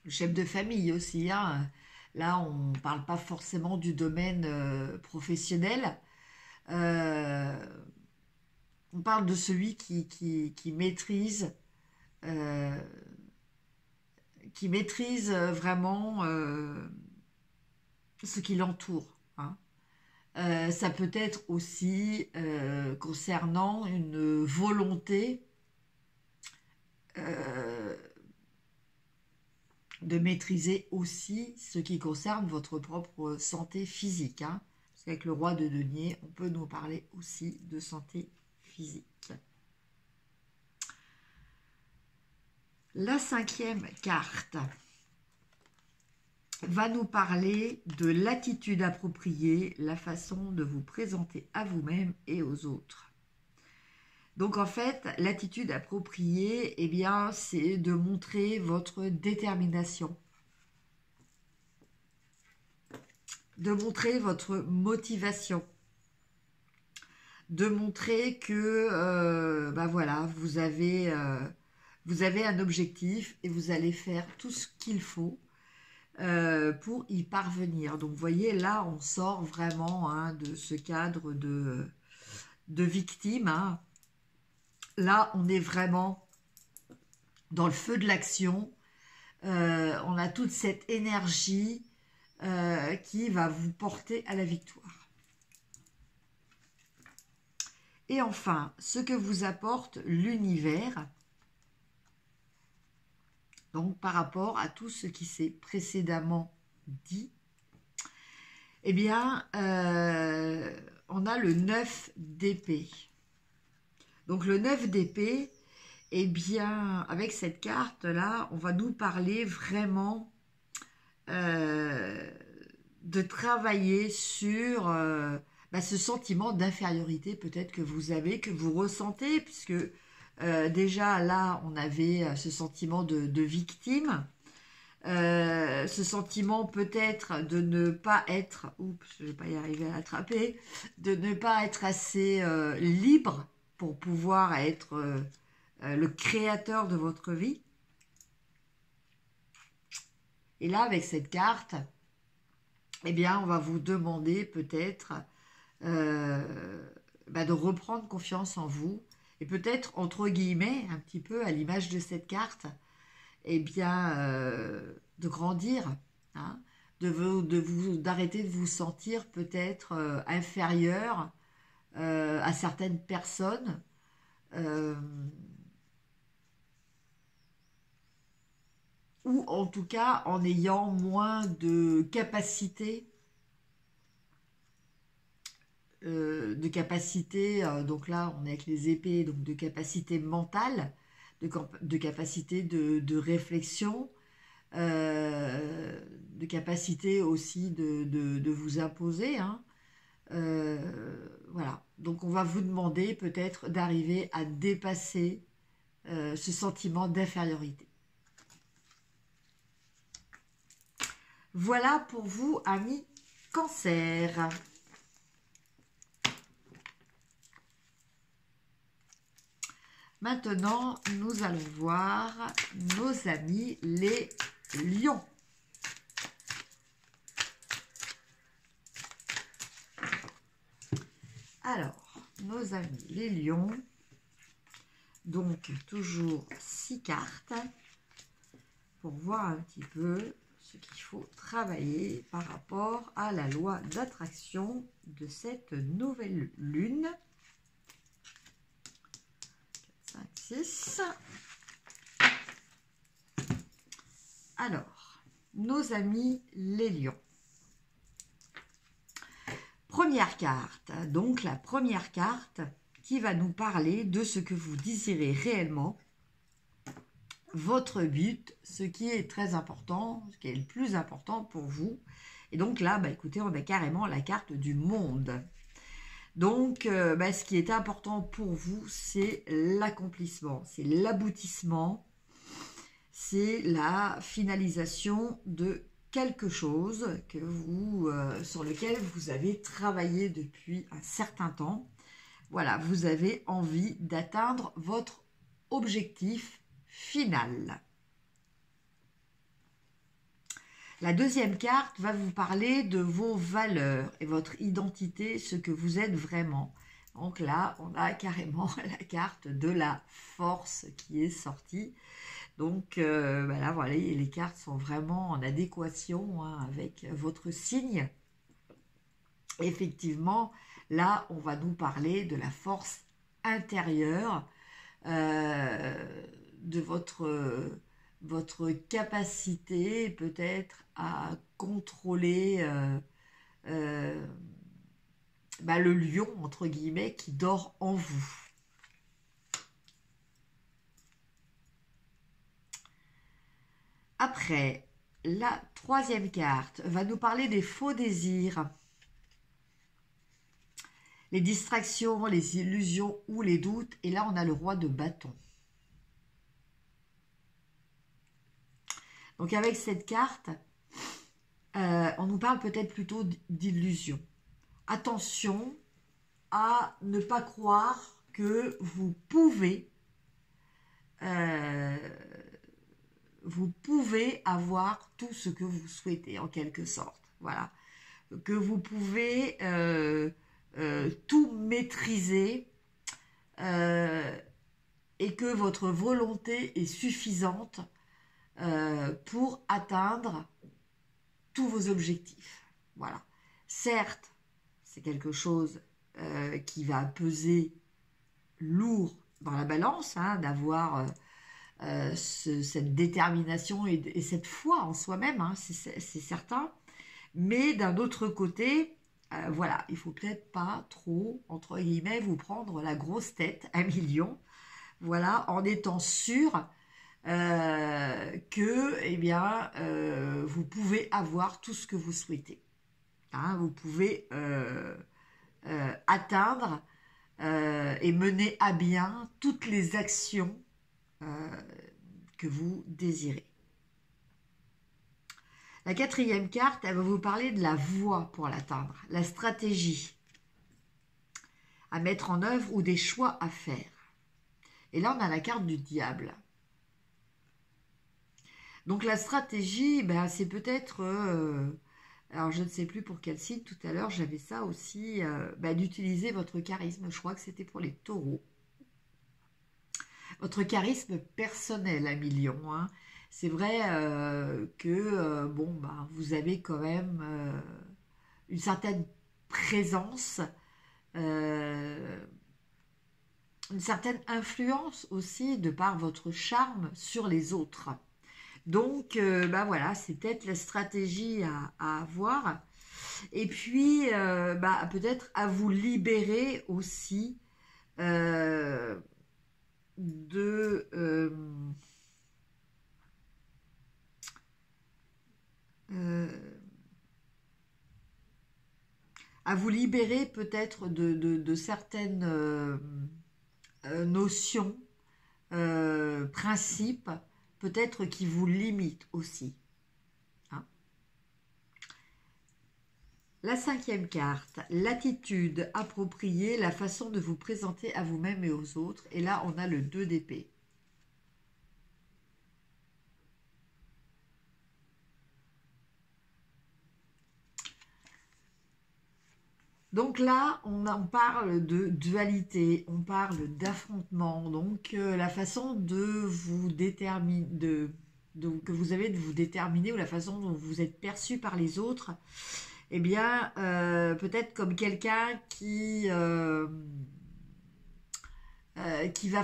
de famille aussi, hein. Là, on ne parle pas forcément du domaine professionnel. On parle de celui qui maîtrise vraiment ce qui l'entoure, hein. Ça peut être aussi concernant une volonté de maîtriser aussi ce qui concerne votre propre santé physique, hein. Parce qu'avec le roi de denier, on peut nous parler aussi de santé physique. La cinquième carte va nous parler de l'attitude appropriée, la façon de vous présenter à vous-même et aux autres. Donc en fait, l'attitude appropriée, eh bien, c'est de montrer votre détermination, de montrer votre motivation, de montrer que ben voilà, vous avez un objectif et vous allez faire tout ce qu'il faut pour y parvenir. Donc vous voyez, là on sort vraiment, hein, de ce cadre de victime, hein. Là on est vraiment dans le feu de l'action. On a toute cette énergie qui va vous porter à la victoire. Et enfin, ce que vous apporte l'univers, donc par rapport à tout ce qui s'est précédemment dit, eh bien, on a le 9 d'épée. Donc le 9 d'épée, eh bien, avec cette carte-là, on va nous parler vraiment de travailler sur ce sentiment d'infériorité peut-être que vous avez, que vous ressentez, puisque déjà là, on avait ce sentiment de victime, ce sentiment peut-être de ne pas être, oups, je ne vais pas y arriver à l'attraper, de ne pas être assez libre pour pouvoir être le créateur de votre vie. Et là, avec cette carte, eh bien, on va vous demander peut-être de reprendre confiance en vous et peut-être, entre guillemets, un petit peu à l'image de cette carte, eh bien, de grandir, hein, d'arrêter de vous sentir peut-être inférieur à certaines personnes, ou en tout cas en ayant moins de capacité, donc là on est avec les épées, donc de capacité mentale, de capacité de réflexion, de capacité aussi de vous imposer, hein. Voilà, donc on va vous demander peut-être d'arriver à dépasser ce sentiment d'infériorité. Voilà pour vous, amis Cancer. Maintenant, nous allons voir nos amis les lions. Alors, nos amis les lions, donc toujours 6 cartes pour voir un petit peu ce qu'il faut travailler par rapport à la loi d'attraction de cette nouvelle lune. 4, 5, 6. Alors, nos amis les lions. Première carte, donc la première carte qui va nous parler de ce que vous désirez réellement, votre but, ce qui est très important, ce qui est le plus important pour vous. Et donc là, bah, écoutez, on a carrément la carte du monde. Donc, ce qui est important pour vous, c'est l'accomplissement, c'est l'aboutissement, c'est la finalisation de quelque chose que vous, sur lequel vous avez travaillé depuis un certain temps. Voilà, vous avez envie d'atteindre votre objectif final. La deuxième carte va vous parler de vos valeurs et votre identité, ce que vous êtes vraiment. Donc là, on a carrément la carte de la force qui est sortie. Donc là, voilà, les cartes sont vraiment en adéquation, hein, avec votre signe. Effectivement, là, on va nous parler de la force intérieure, de votre capacité peut-être à contrôler le lion, entre guillemets, qui dort en vous. Après, la troisième carte va nous parler des faux désirs, les distractions, les illusions ou les doutes. Et là, on a le roi de bâton. Donc avec cette carte, on nous parle peut-être plutôt d'illusions. Attention à ne pas croire que vous pouvez avoir tout ce que vous souhaitez, en quelque sorte. Voilà. Que vous pouvez tout maîtriser et que votre volonté est suffisante pour atteindre tous vos objectifs. Voilà. Certes, c'est quelque chose qui va peser lourd dans la balance, hein, d'avoir cette détermination et cette foi en soi-même, hein, c'est certain. Mais d'un autre côté, voilà, il faut peut-être pas trop, entre guillemets, vous prendre la grosse tête à million, voilà, en étant sûr que, eh bien, vous pouvez avoir tout ce que vous souhaitez. Hein, vous pouvez atteindre et mener à bien toutes les actions que vous désirez. La quatrième carte, elle va vous parler de la voie pour l'atteindre, la stratégie à mettre en œuvre ou des choix à faire. Et là, on a la carte du diable. Donc la stratégie, c'est peut-être, alors je ne sais plus pour quel signe, tout à l'heure j'avais ça aussi, d'utiliser votre charisme, je crois que c'était pour les taureaux. Votre charisme personnel, à million, hein. C'est vrai que vous avez quand même une certaine présence, une certaine influence aussi de par votre charme sur les autres. Donc, voilà, c'est peut-être la stratégie à avoir. Et puis, peut-être à vous libérer aussi à vous libérer peut-être de certaines notions, principes, peut-être qui vous limitent aussi. Hein. La cinquième carte, l'attitude appropriée, la façon de vous présenter à vous-même et aux autres. Et là, on a le 2 d'épée. Donc là, on parle de dualité, on parle d'affrontement, donc la façon de vous déterminer, que vous avez de vous déterminer ou la façon dont vous êtes perçu par les autres, eh bien, peut-être comme quelqu'un qui va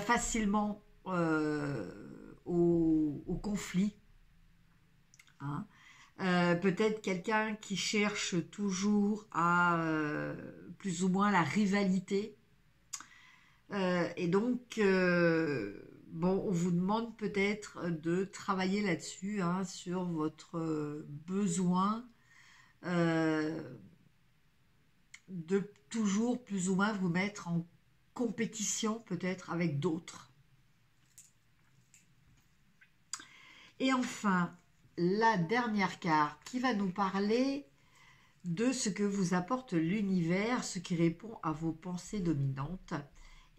facilement au conflit, hein. Peut-être quelqu'un qui cherche toujours à plus ou moins la rivalité. Et donc, bon, on vous demande peut-être de travailler là-dessus, hein, sur votre besoin de toujours plus ou moins vous mettre en compétition peut-être avec d'autres. Et enfin, la dernière carte qui va nous parler de ce que vous apporte l'univers, ce qui répond à vos pensées dominantes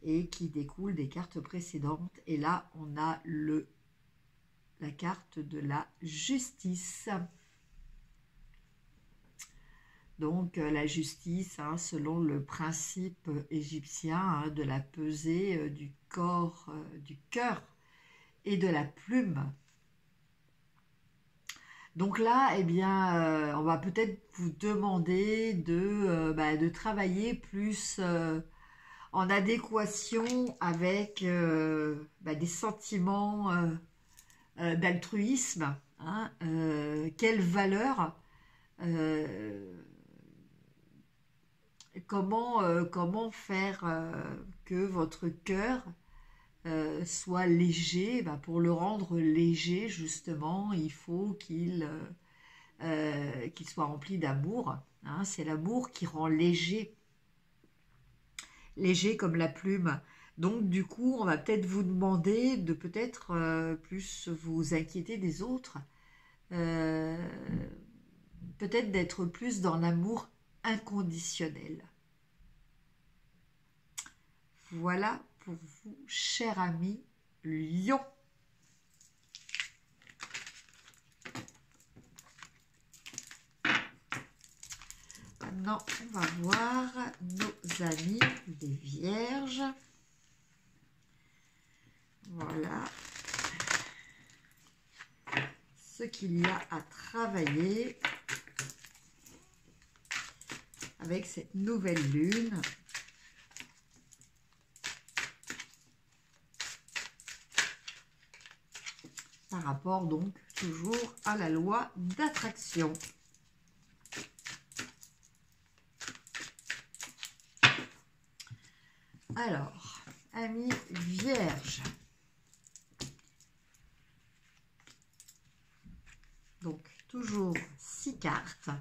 et qui découle des cartes précédentes. Et là, on a la carte de la justice. Donc, la justice, hein, selon le principe égyptien, hein, de la pesée du corps, du cœur et de la plume. Donc là, eh bien, on va peut-être vous demander de travailler plus en adéquation avec des sentiments d'altruisme. Hein, quelles valeurs, comment faire que votre cœur soit léger. Pour le rendre léger, justement, il faut qu'il soit rempli d'amour. Hein. C'est l'amour qui rend léger, léger comme la plume. Donc, du coup, on va peut-être vous demander de peut-être plus vous inquiéter des autres, peut-être d'être plus dans l'amour inconditionnel. Voilà pour vous, cher ami Lion. Maintenant, on va voir nos amis les Vierges. Voilà ce qu'il y a à travailler avec cette nouvelle lune. Par rapport donc toujours à la loi d'attraction. Alors, amis Vierges, donc toujours 6 cartes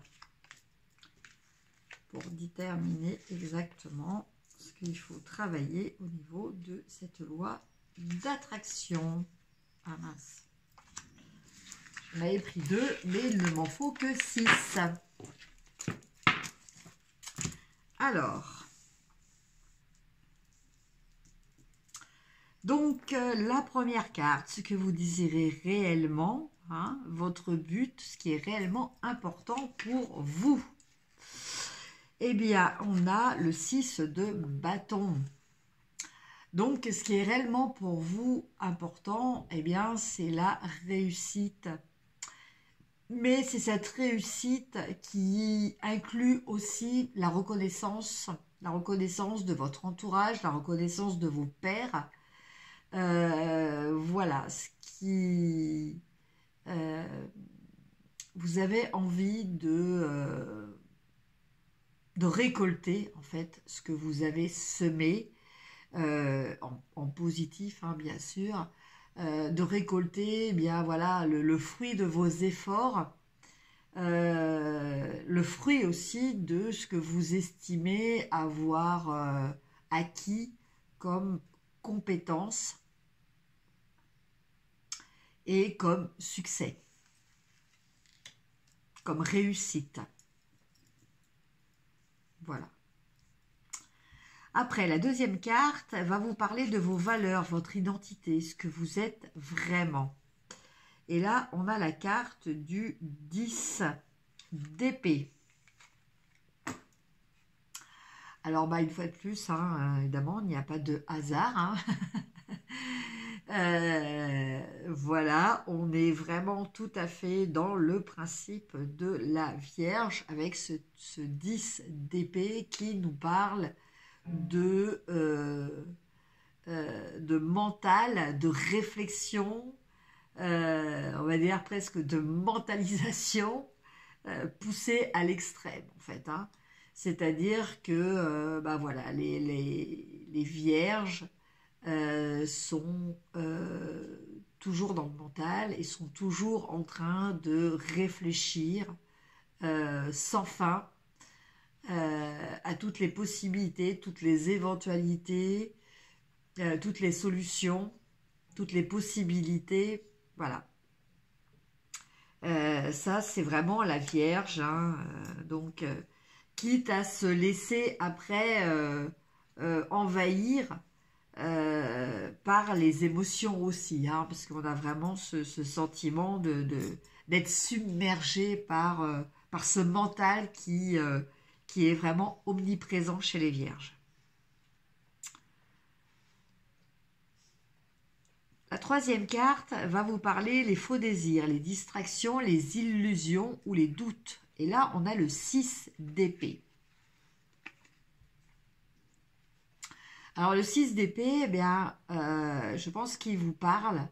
pour déterminer exactement ce qu'il faut travailler au niveau de cette loi d'attraction. Ah mince. J'en avais pris 2, mais il ne m'en faut que 6. Alors, donc la première carte, ce que vous désirez réellement, hein, votre but, ce qui est réellement important pour vous. Eh bien, on a le 6 de bâton. Donc, ce qui est réellement pour vous important, eh bien, c'est la réussite. Mais c'est cette réussite qui inclut aussi la reconnaissance de votre entourage, la reconnaissance de vos pairs. Voilà, ce qui... vous avez envie de récolter, en fait, ce que vous avez semé, en positif, hein, bien sûr, de récolter, eh bien voilà, le fruit de vos efforts, le fruit aussi de ce que vous estimez avoir acquis comme compétence et comme succès, comme réussite. Voilà. Après, la deuxième carte va vous parler de vos valeurs, votre identité, ce que vous êtes vraiment. Et là, on a la carte du 10 d'épée. Alors, une fois de plus, évidemment, il n'y a pas de hasard. Voilà, on est vraiment tout à fait dans le principe de la Vierge avec ce 10 d'épée qui nous parle de mental, de réflexion, on va dire presque de mentalisation poussée à l'extrême en fait. C'est-à-dire que voilà, les vierges sont toujours dans le mental et sont toujours en train de réfléchir sans fin à toutes les possibilités, toutes les éventualités, toutes les solutions, toutes les possibilités, voilà. Ça, c'est vraiment la Vierge, donc quitte à se laisser après envahir par les émotions aussi, parce qu'on a vraiment ce sentiment d'être submergé par ce mental qui est vraiment omniprésent chez les Vierges. La troisième carte va vous parler les faux désirs, les distractions, les illusions ou les doutes. Et là, on a le 6 d'épée. Alors, le 6 d'épée, je pense qu'il vous parle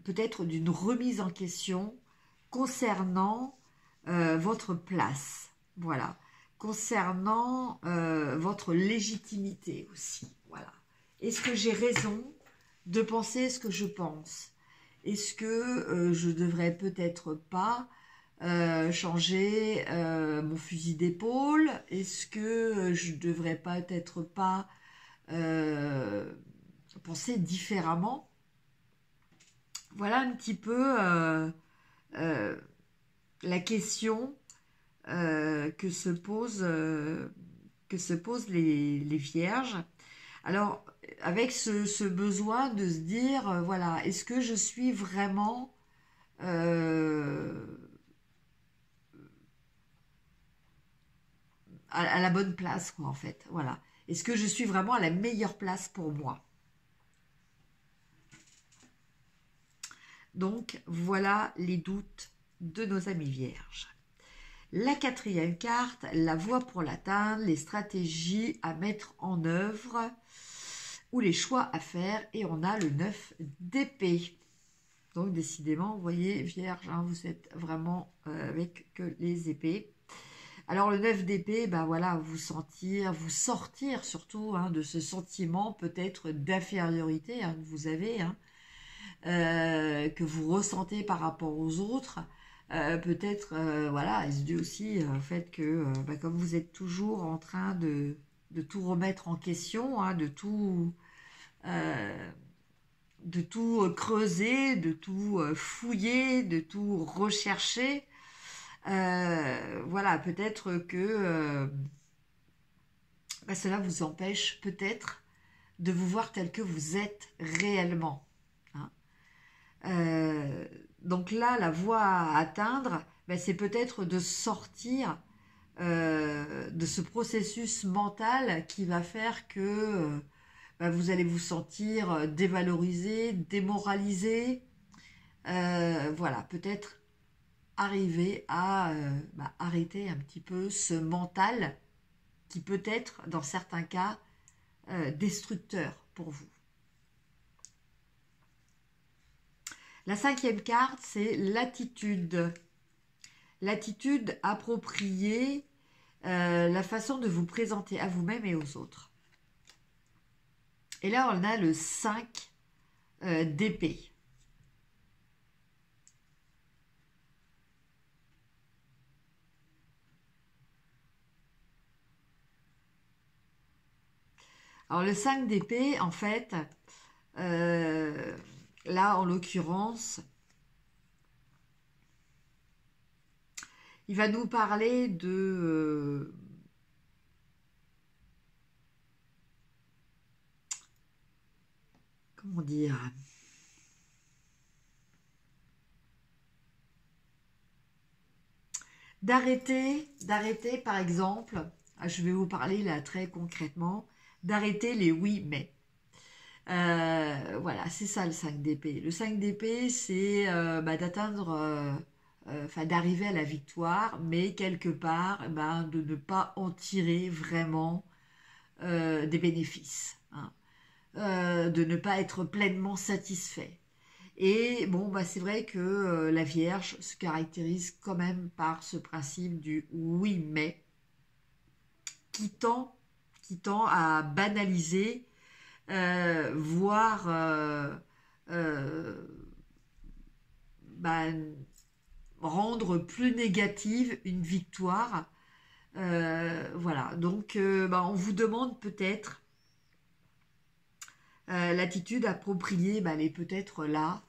peut-être d'une remise en question concernant votre place. Voilà. Concernant votre légitimité aussi. Voilà. Est-ce que j'ai raison de penser ce que je pense? Est-ce que je devrais peut-être pas changer mon fusil d'épaule? Est-ce que je devrais peut-être pas penser différemment? Voilà un petit peu la question que se posent les vierges. Alors, avec ce besoin de se dire, voilà, est-ce que je suis vraiment à la bonne place, quoi, en fait, voilà. Est-ce que je suis vraiment à la meilleure place pour moi? Donc, voilà les doutes de nos amis vierges. La quatrième carte, la voie pour l'atteindre, les stratégies à mettre en œuvre ou les choix à faire. Et on a le 9 d'épée. Donc, décidément, vous voyez, vierge, vous êtes vraiment avec que les épées. Alors, le 9 d'épée, voilà, vous sortir surtout de ce sentiment peut-être d'infériorité que vous avez, que vous ressentez par rapport aux autres. Peut-être, voilà, est-ce dû aussi au fait que, comme vous êtes toujours en train de tout remettre en question, de tout creuser, de tout fouiller, de tout rechercher, voilà, peut-être que cela vous empêche peut-être de vous voir tel que vous êtes réellement. Donc là, la voie à atteindre, c'est peut-être de sortir de ce processus mental qui va faire que vous allez vous sentir dévalorisé, démoralisé. Voilà, peut-être arriver à arrêter un petit peu ce mental qui peut être, dans certains cas, destructeur pour vous. La cinquième carte, c'est l'attitude. L'attitude appropriée, la façon de vous présenter à vous-même et aux autres. Et là, on a le 5 d'épée. Alors le 5 d'épée, en fait, là en l'occurrence, il va nous parler de... comment dire? D'arrêter, par exemple, je vais vous parler là très concrètement, d'arrêter les oui mais. Voilà, c'est ça le 5 d'épée. Le 5 d'épée, c'est d'atteindre, enfin d'arriver à la victoire, mais quelque part, de ne pas en tirer vraiment des bénéfices, hein. De ne pas être pleinement satisfait. Et bon, c'est vrai que la Vierge se caractérise quand même par ce principe du oui mais qui tend, à banaliser, voire euh, bah, rendre plus négative une victoire. Voilà, donc on vous demande peut-être l'attitude appropriée, elle est peut-être là.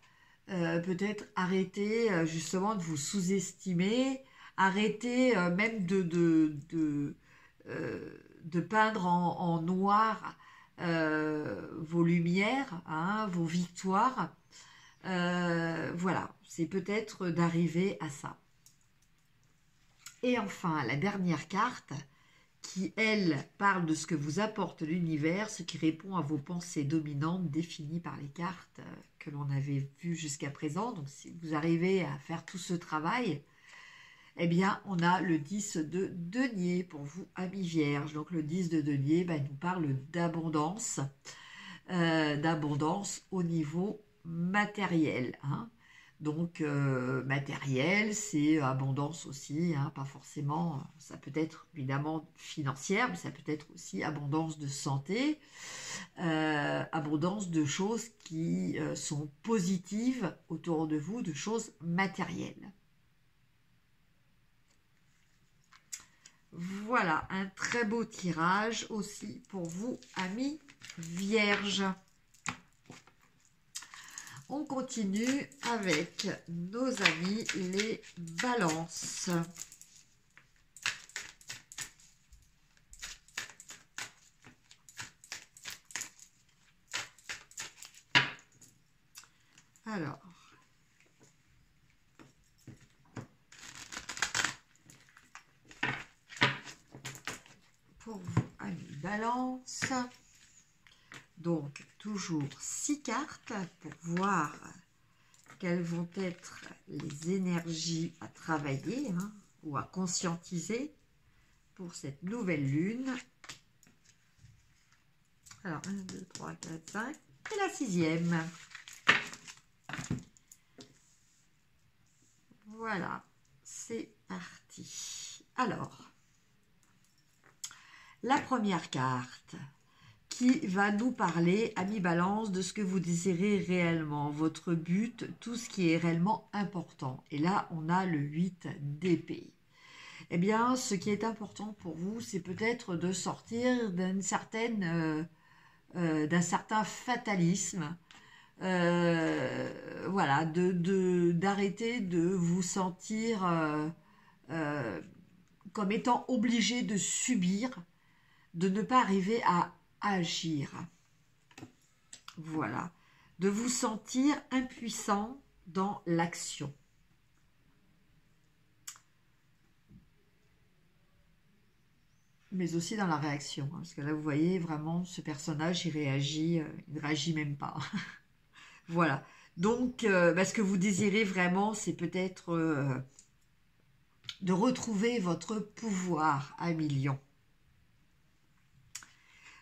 Peut-être arrêter justement de vous sous-estimer, arrêter même de peindre en noir vos lumières, hein, vos victoires. Voilà, c'est peut-être d'arriver à ça. Et enfin, la dernière carte, qui, elle, parle de ce que vous apporte l'univers, ce qui répond à vos pensées dominantes définies par les cartes que l'on avait vues jusqu'à présent. Donc, si vous arrivez à faire tout ce travail, eh bien, on a le 10 de denier pour vous, amis vierges. Donc, le 10 de denier nous parle d'abondance au niveau matériel, hein. Donc, matériel, c'est abondance aussi, hein, pas forcément, ça peut être évidemment financière, mais ça peut être aussi abondance de santé, abondance de choses qui sont positives autour de vous, de choses matérielles. Voilà, un très beau tirage aussi pour vous, amis vierges. On continue avec nos amis les balances. Alors, pour vous, amis balance, donc toujours 6 cartes pour voir quelles vont être les énergies à travailler, hein, ou à conscientiser pour cette nouvelle lune. Alors, 1, 2, 3, 4, 5, et la 6e. Voilà, c'est parti. Alors, la première carte qui va nous parler, amis balance, de ce que vous désirez réellement, votre but, tout ce qui est réellement important. Et là, on a le 8 d'épée. Eh bien, ce qui est important pour vous, c'est peut-être de sortir d'un certain fatalisme. Voilà, d'arrêter de vous sentir comme étant obligé de subir, de ne pas arriver à agir. Voilà, de vous sentir impuissant dans l'action. Mais aussi dans la réaction, hein, parce que là, vous voyez, vraiment, ce personnage, il ne réagit même pas. Voilà. Donc, ce que vous désirez vraiment, c'est peut-être de retrouver votre pouvoir à million.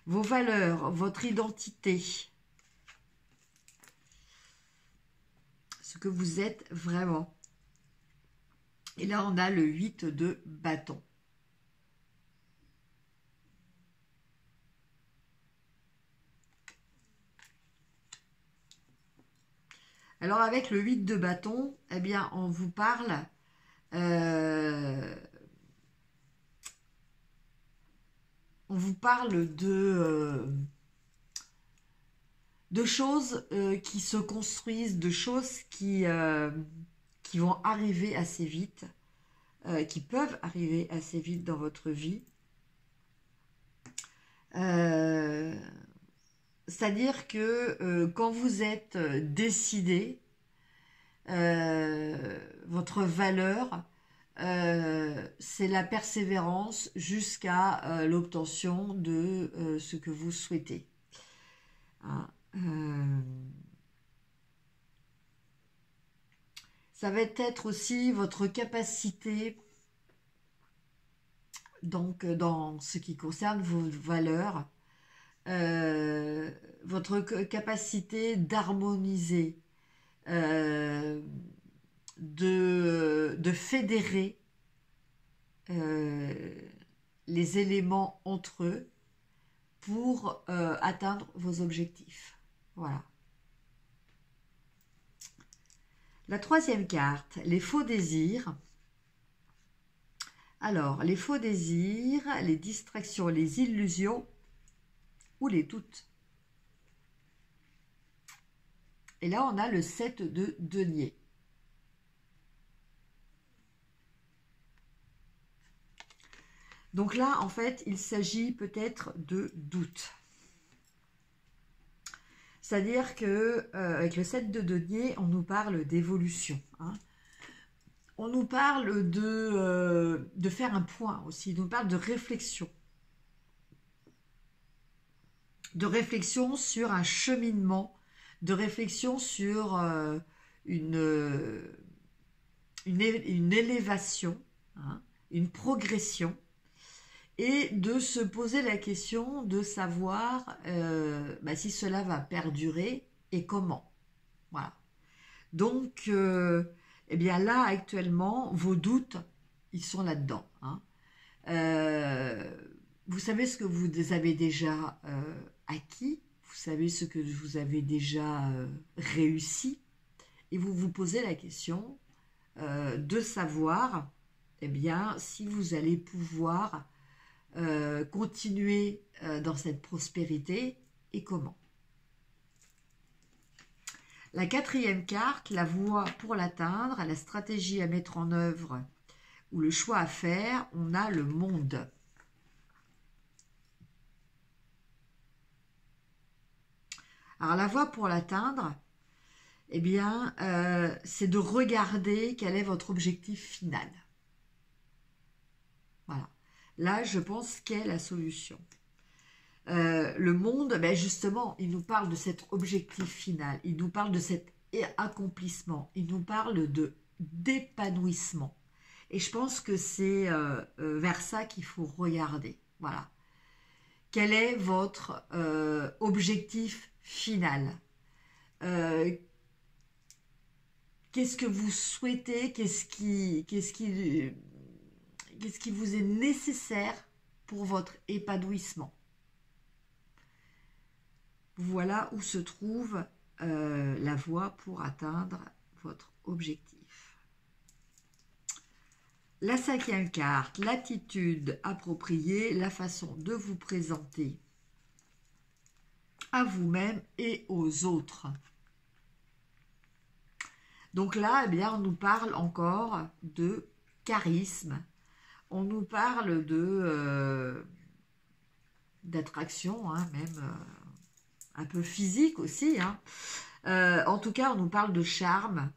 Vos valeurs, votre identité, ce que vous êtes vraiment. Et là, on a le 8 de bâton. Alors, avec le 8 de bâton, eh bien, on vous parle de de choses qui se construisent, de choses qui vont arriver assez vite, qui peuvent arriver assez vite dans votre vie. C'est-à-dire que quand vous êtes décidé, votre valeur, c'est la persévérance jusqu'à l'obtention de ce que vous souhaitez. Hein, ça va être aussi votre capacité, donc dans ce qui concerne vos valeurs, votre capacité d'harmoniser, de fédérer les éléments entre eux pour atteindre vos objectifs. Voilà. La troisième carte, les faux désirs. Alors, les faux désirs, les distractions, les illusions ou les doutes. Et là, on a le 7 de denier. Donc là, en fait, il s'agit peut-être de doute. C'est-à-dire que avec le 7 de denier, on nous parle d'évolution. Hein. On nous parle de faire un point aussi. On nous parle de réflexion. De réflexion sur un cheminement, de réflexion sur une élévation, hein, une progression, et de se poser la question de savoir si cela va perdurer et comment. Voilà. Donc, eh bien là, actuellement, vos doutes, ils sont là-dedans. Hein. Vous savez ce que vous avez déjà acquis, vous savez ce que vous avez déjà réussi, et vous vous posez la question de savoir, eh bien, si vous allez pouvoir continuer dans cette prospérité et comment. La quatrième carte, la voie pour l'atteindre, la stratégie à mettre en œuvre ou le choix à faire, on a le monde. Alors la voie pour l'atteindre, eh bien, c'est de regarder quel est votre objectif final. Voilà. Là, je pense qu'est la solution. Le monde, ben justement, il nous parle de cet objectif final, il nous parle de cet accomplissement, il nous parle d'épanouissement. Et je pense que c'est vers ça qu'il faut regarder. Voilà. Quel est votre objectif final? Qu'est-ce que vous souhaitez? Qu'est-ce qui vous est nécessaire pour votre épanouissement? Voilà où se trouve la voie pour atteindre votre objectif. La cinquième carte, l'attitude appropriée, la façon de vous présenter à vous-même et aux autres. Donc là, eh bien, on nous parle encore de charisme. On nous parle d'attraction, hein, même un peu physique aussi. Hein. En tout cas, on nous parle de charme.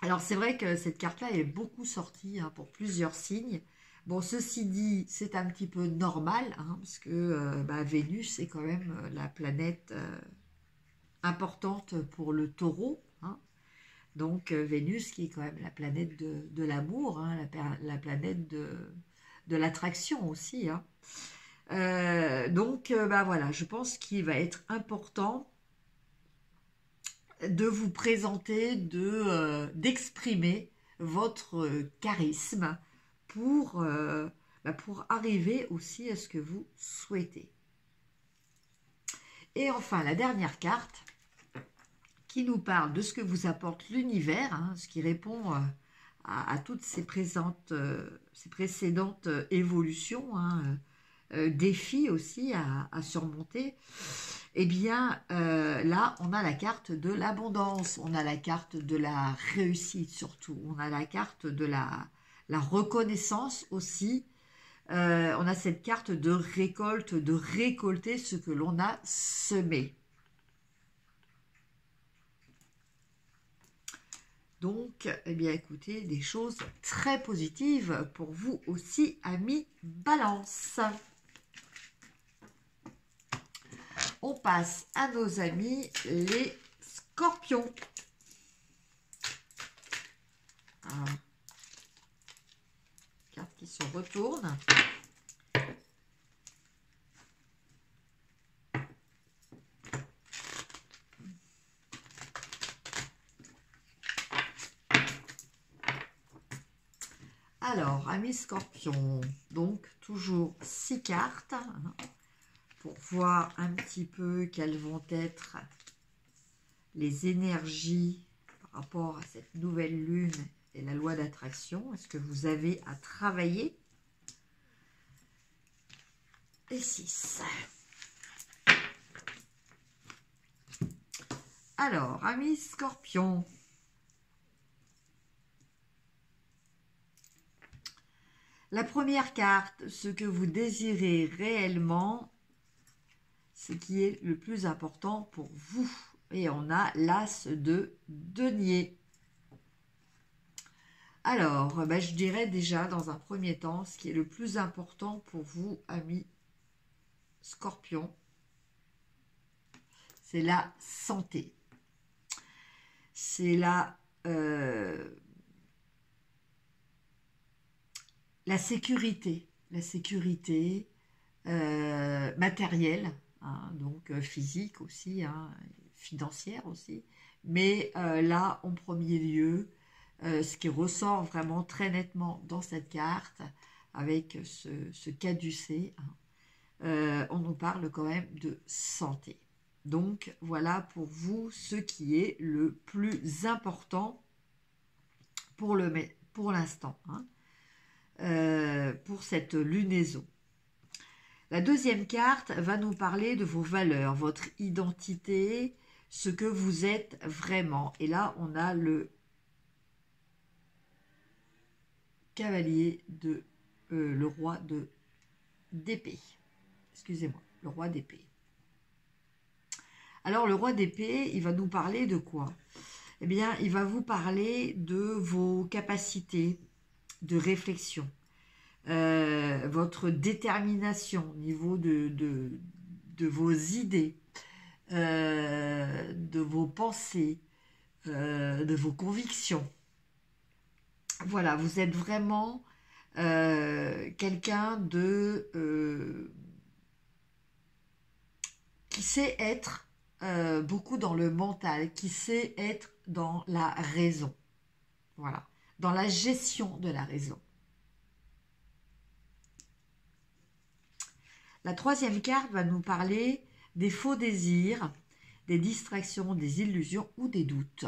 Alors, c'est vrai que cette carte-là est beaucoup sortie hein, pour plusieurs signes. Bon, ceci dit, c'est un petit peu normal, hein, parce que Vénus est quand même la planète importante pour le taureau. Hein. Donc, Vénus qui est quand même la planète de l'amour, hein, la planète de l'attraction aussi. Hein. Donc, voilà, je pense qu'il va être important de vous présenter, d'exprimer votre charisme pour arriver aussi à ce que vous souhaitez. Et enfin, la dernière carte qui nous parle de ce que vous apporte l'univers, hein, ce qui répond à toutes ces précédentes évolutions, hein, défis aussi à surmonter. eh bien, là, on a la carte de l'abondance, on a la carte de la réussite surtout, on a la carte de la reconnaissance aussi. On a cette carte de récolte, de récolter ce que l'on a semé. Donc, eh bien, écoutez, des choses très positives pour vous aussi, amis Balance. On passe à nos amis les Scorpions. Alors, carte qui se retourne. Alors, amis Scorpions, donc toujours 6 cartes pour voir un petit peu quelles vont être les énergies par rapport à cette nouvelle lune et la loi d'attraction. Est-ce que vous avez à travailler? Et 6. Alors, amis Scorpions, la première carte, ce que vous désirez réellement, ce qui est le plus important pour vous. Et on a l'as de denier. Alors, je dirais déjà dans un premier temps, ce qui est le plus important pour vous, amis Scorpions, c'est la santé. C'est la sécurité. La sécurité matérielle, hein, donc physique aussi, hein, financière aussi. Mais là, en premier lieu, ce qui ressort vraiment très nettement dans cette carte, avec ce caducée, hein, on nous parle quand même de santé. Donc, voilà pour vous ce qui est le plus important pour l'instant, hein, pour cette lunaison. La deuxième carte va nous parler de vos valeurs, votre identité, ce que vous êtes vraiment. Et là, on a le cavalier de... le roi d'épée. Excusez-moi, le roi d'épée. Alors, le roi d'épée, il va nous parler de quoi? Eh bien, il va vous parler de vos capacités de réflexion, votre détermination au niveau de vos idées, de vos pensées, de vos convictions. Voilà, vous êtes vraiment quelqu'un qui sait être beaucoup dans le mental, qui sait être dans la raison. Voilà, dans la gestion de la raison. La troisième carte va nous parler des faux désirs, des distractions, des illusions ou des doutes.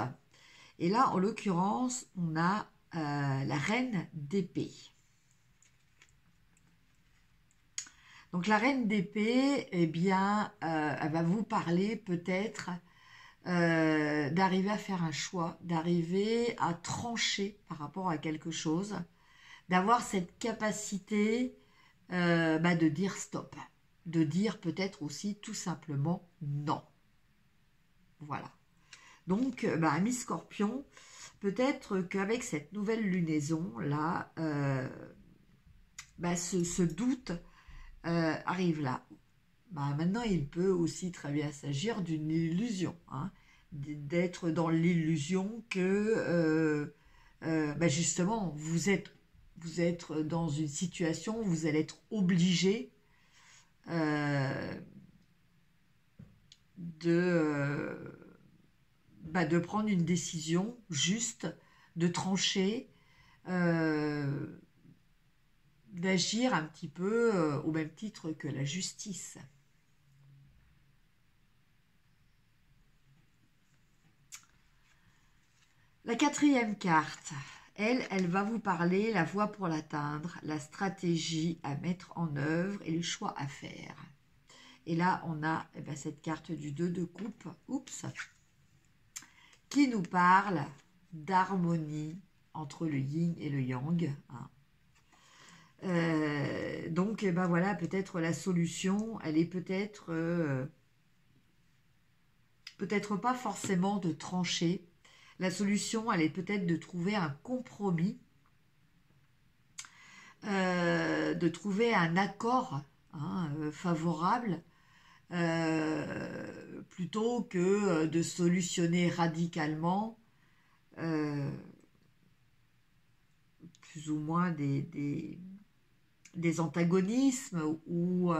Et là, en l'occurrence, on a la reine d'épée. Donc la reine d'épée, eh bien, elle va vous parler peut-être d'arriver à faire un choix, d'arriver à trancher par rapport à quelque chose, d'avoir cette capacité de dire stop, de dire peut-être aussi tout simplement non. Voilà. Donc, amis Scorpion, peut-être qu'avec cette nouvelle lunaison, là, ce doute arrive là. Maintenant, il peut aussi très bien s'agir d'une illusion, hein, d'être dans l'illusion que, justement, vous êtes dans une situation où vous allez être obligé de prendre une décision juste, de trancher, d'agir un petit peu au même titre que la justice. La quatrième carte, elle va vous parler la voie pour l'atteindre, la stratégie à mettre en œuvre et le choix à faire. Et là, on a eh ben, cette carte du 2 de coupe, oups, qui nous parle d'harmonie entre le yin et le yang. Hein. Donc, eh ben voilà, peut-être la solution, elle est peut-être pas forcément de trancher. La solution, elle est peut-être de trouver un compromis, de trouver un accord hein, favorable, plutôt que de solutionner radicalement plus ou moins des antagonismes ou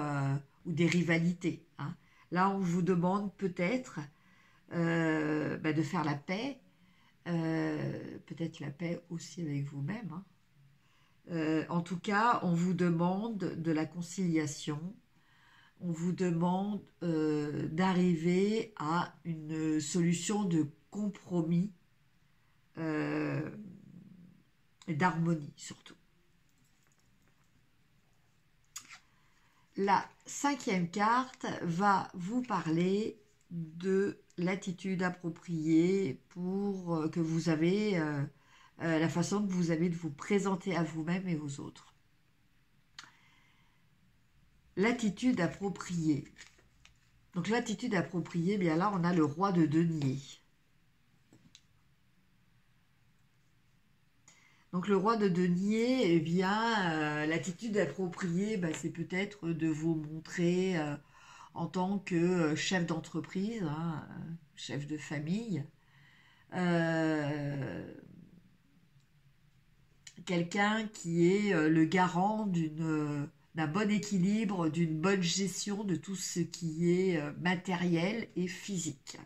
des rivalités. Hein. Là, on vous demande peut-être de faire la paix, peut-être la paix aussi avec vous-même. Hein. En tout cas, on vous demande de la conciliation, on vous demande d'arriver à une solution de compromis et d'harmonie surtout. La 5e carte va vous parler de l'attitude appropriée pour que vous avez la façon que vous avez de vous présenter à vous-même et aux autres. L'attitude appropriée. Donc l'attitude appropriée, bien là on a le roi de denier. Donc le roi de denier, eh bien l'attitude appropriée, c'est peut-être de vous montrer en tant que chef d'entreprise, hein, chef de famille, quelqu'un qui est le garant d'un bon équilibre, d'une bonne gestion de tout ce qui est matériel et physique.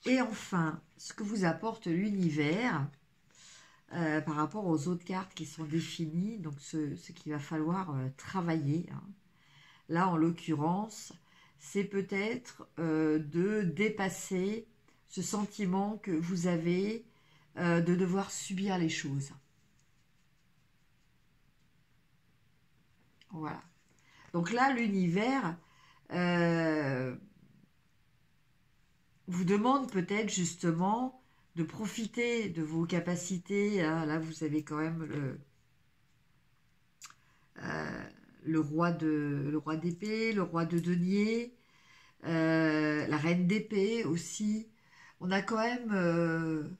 Et enfin, ce que vous apporte l'univers par rapport aux autres cartes qui sont définies, donc ce qu'il va falloir travailler. Hein. Là, en l'occurrence, c'est peut-être de dépasser ce sentiment que vous avez de devoir subir les choses. Voilà. Donc là, l'univers vous demande peut-être justement de profiter de vos capacités. Hein. Là, vous avez quand même le roi d'épée, le roi de denier, la reine d'épée aussi. On a quand même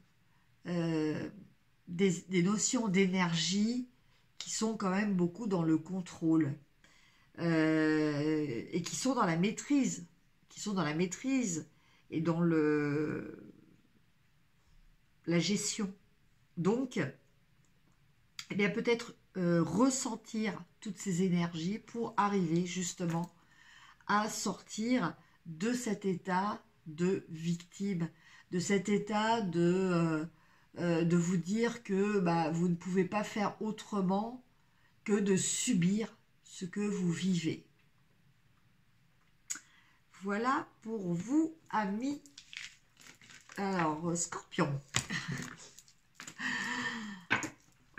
des notions d'énergie qui sont quand même beaucoup dans le contrôle et qui sont dans la maîtrise, et dans la gestion. Donc, eh bien peut-être ressentir toutes ces énergies pour arriver justement à sortir de cet état de victime, de cet état de vous dire que vous ne pouvez pas faire autrement que de subir ce que vous vivez. Voilà pour vous, amis. Alors, Scorpion.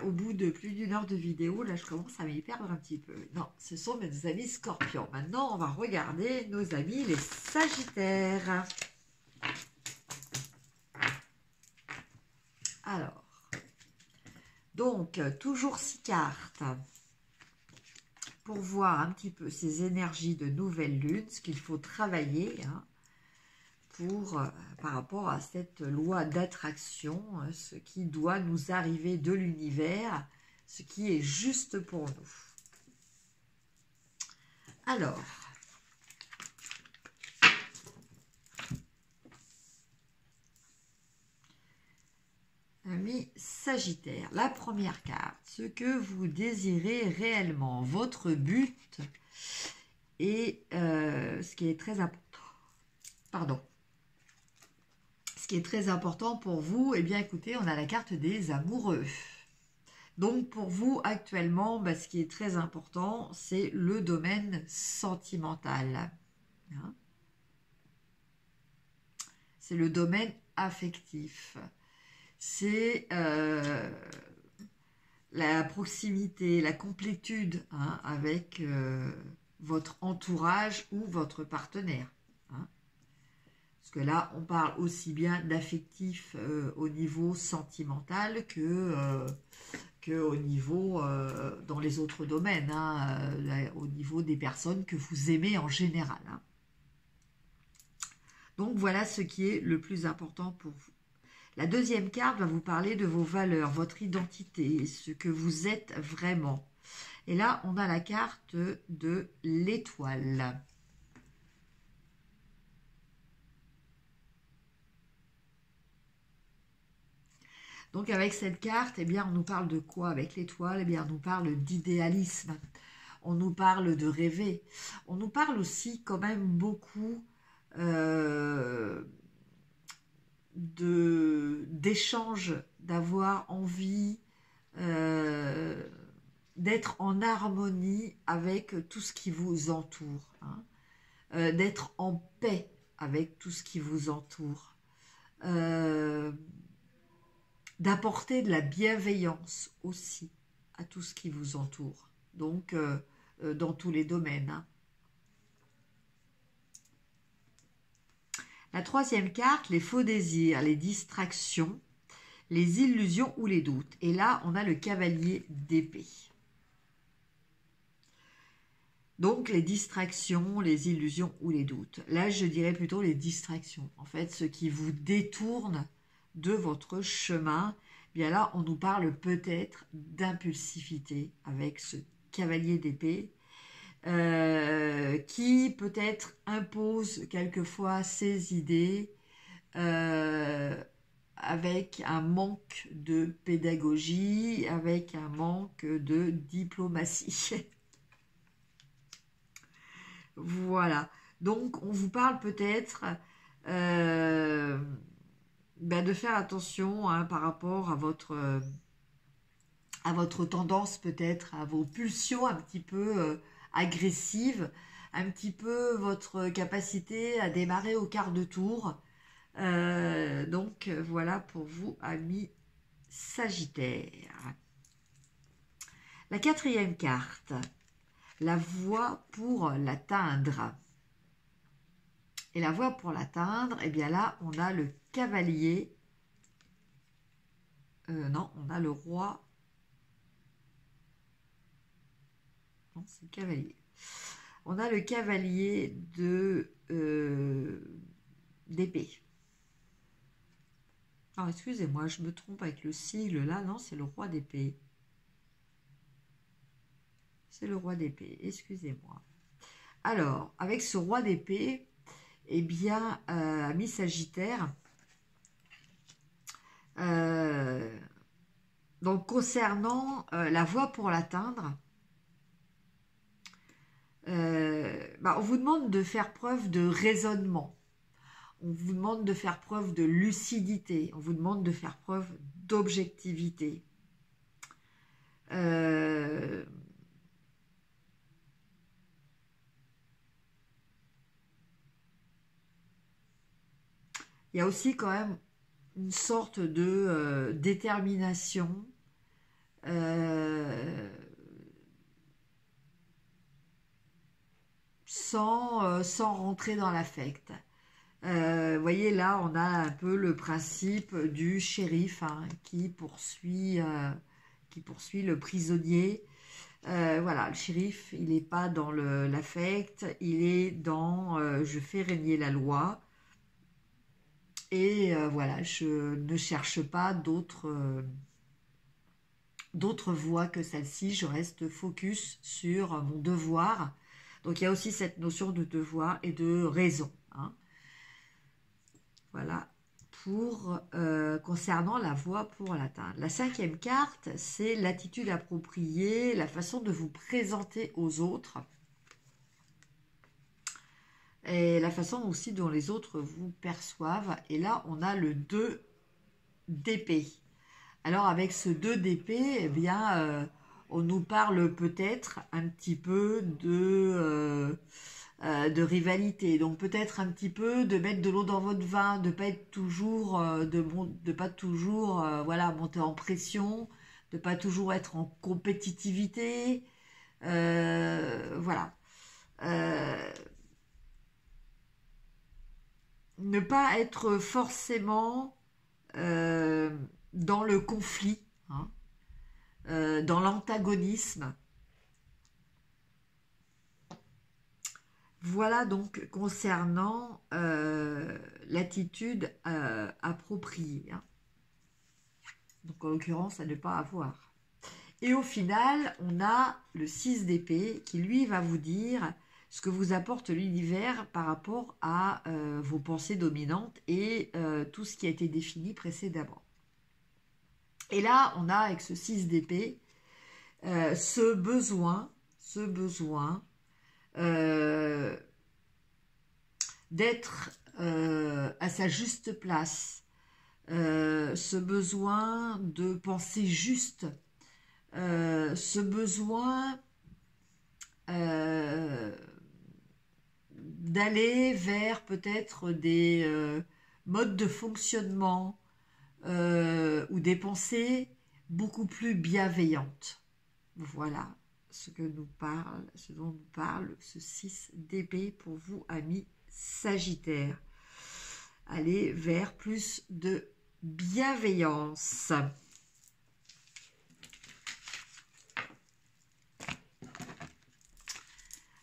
Au bout de plus d'1 heure de vidéo, là, je commence à m'y perdre un petit peu. Non, ce sont mes amis Scorpions. Maintenant, on va regarder nos amis les Sagittaires. Alors, donc, toujours 6 cartes pour voir un petit peu ces énergies de nouvelle lune, ce qu'il faut travailler hein, par rapport à cette loi d'attraction, ce qui doit nous arriver de l'univers, ce qui est juste pour nous. Alors, amis Sagittaire, la première carte, ce que vous désirez réellement, votre but et ce qui est très important. Pardon. Ce qui est très important pour vous, eh bien écoutez, on a la carte des amoureux. Donc pour vous actuellement, ce qui est très important, c'est le domaine sentimental. Hein, c'est le domaine affectif. C'est la proximité, la complétude hein, avec votre entourage ou votre partenaire. Hein. Parce que là, on parle aussi bien d'affectif au niveau sentimental que au niveau dans les autres domaines, hein, au niveau des personnes que vous aimez en général. Hein. Donc voilà ce qui est le plus important pour vous. La deuxième carte va vous parler de vos valeurs, votre identité, ce que vous êtes vraiment. Et là, on a la carte de l'étoile. Donc avec cette carte, eh bien, on nous parle de quoi avec l'étoile? Eh bien, on nous parle d'idéalisme, on nous parle de rêver, on nous parle aussi quand même beaucoup d'échanges, d'avoir envie d'être en harmonie avec tout ce qui vous entoure, hein, d'être en paix avec tout ce qui vous entoure, d'apporter de la bienveillance aussi à tout ce qui vous entoure, donc dans tous les domaines. Hein. La troisième carte, les faux désirs, les distractions, les illusions ou les doutes. Et là, on a le cavalier d'épée. Donc, les distractions, les illusions ou les doutes. Là, je dirais plutôt les distractions. En fait, ce qui vous détourne de votre chemin. Bien là, on nous parle peut-être d'impulsivité avec ce cavalier d'épée. Qui peut-être impose quelquefois ses idées avec un manque de pédagogie, avec un manque de diplomatie. Voilà. Donc, on vous parle peut-être de faire attention hein, par rapport à votre tendance peut-être, à vos pulsions un petit peu agressive, un petit peu votre capacité à démarrer au quart de tour. Donc voilà pour vous, amis Sagittaires. La quatrième carte, la voie pour l'atteindre. Et la voie pour l'atteindre, eh bien là, on a le cavalier. Non, on a le roi. Non, c'est le cavalier. On a le cavalier d'épée. Alors, excusez-moi, je me trompe avec le sigle là. Non, c'est le roi d'épée. C'est le roi d'épée, excusez-moi. Alors, avec ce roi d'épée, eh bien, ami Sagittaire, donc concernant la voie pour l'atteindre, on vous demande de faire preuve de raisonnement, on vous demande de faire preuve de lucidité, on vous demande de faire preuve d'objectivité. Il y a aussi quand même une sorte de détermination, sans rentrer dans l'affect. Vous voyez, là, on a un peu le principe du shérif hein, qui poursuit le prisonnier. Voilà, le shérif, il n'est pas dans l'affect, il est dans je fais régner la loi. Et voilà, je ne cherche pas d'autres voies que celle-ci. Je reste focus sur mon devoir. Donc, il y a aussi cette notion de devoir et de raison. Hein. Voilà, pour concernant la voie pour l'atteindre. La cinquième carte, c'est l'attitude appropriée, la façon de vous présenter aux autres. Et la façon aussi dont les autres vous perçoivent. Et là, on a le 2 d'épée. Alors, avec ce 2 d'épée, eh bien, on nous parle peut-être un petit peu de rivalité. Donc, peut-être un petit peu de mettre de l'eau dans votre vin, de pas être toujours, voilà, monter en pression, de pas toujours être en compétitivité, voilà. Ne pas être forcément dans le conflit, hein, dans l'antagonisme. Voilà donc concernant l'attitude appropriée, hein. Donc en l'occurrence à ne pas avoir. Et au final, on a le 6 d'épée qui lui va vous dire ce que vous apporte l'univers par rapport à vos pensées dominantes et tout ce qui a été défini précédemment. Et là, on a avec ce 6 d'épée ce besoin d'être à sa juste place, ce besoin de penser juste, ce besoin d'aller vers peut-être des modes de fonctionnement ou des pensées beaucoup plus bienveillantes. Voilà ce dont nous parle ce 6 d'épée pour vous, amis Sagittaire. Allez vers plus de bienveillance.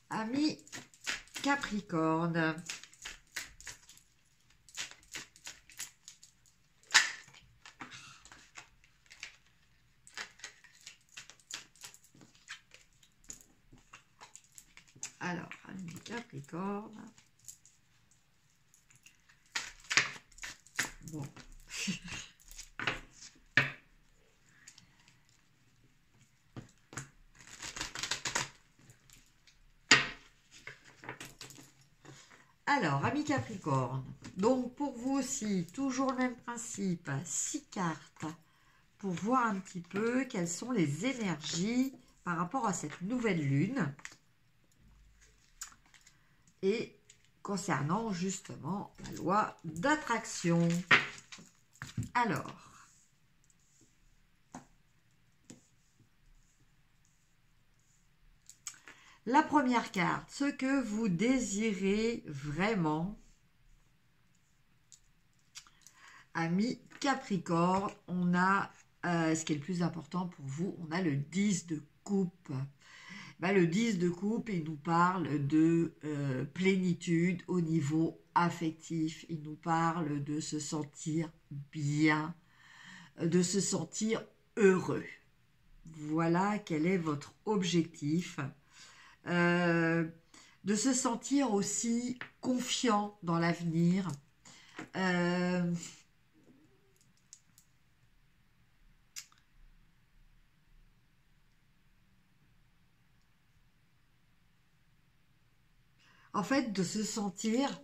Amis Capricorne. Alors, amis Capricorne. Bon. Alors, amis Capricorne, donc pour vous aussi, toujours le même principe, 6 cartes pour voir un petit peu quelles sont les énergies par rapport à cette nouvelle lune et concernant justement la loi d'attraction. Alors, la première carte, ce que vous désirez vraiment, amis Capricorne, on a, ce qui est le plus important pour vous, on a le 10 de coupe. Le 10 de coupe, il nous parle de plénitude au niveau affectif, il nous parle de se sentir bien, de se sentir heureux. Voilà quel est votre objectif. De se sentir aussi confiant dans l'avenir. En fait, de se sentir,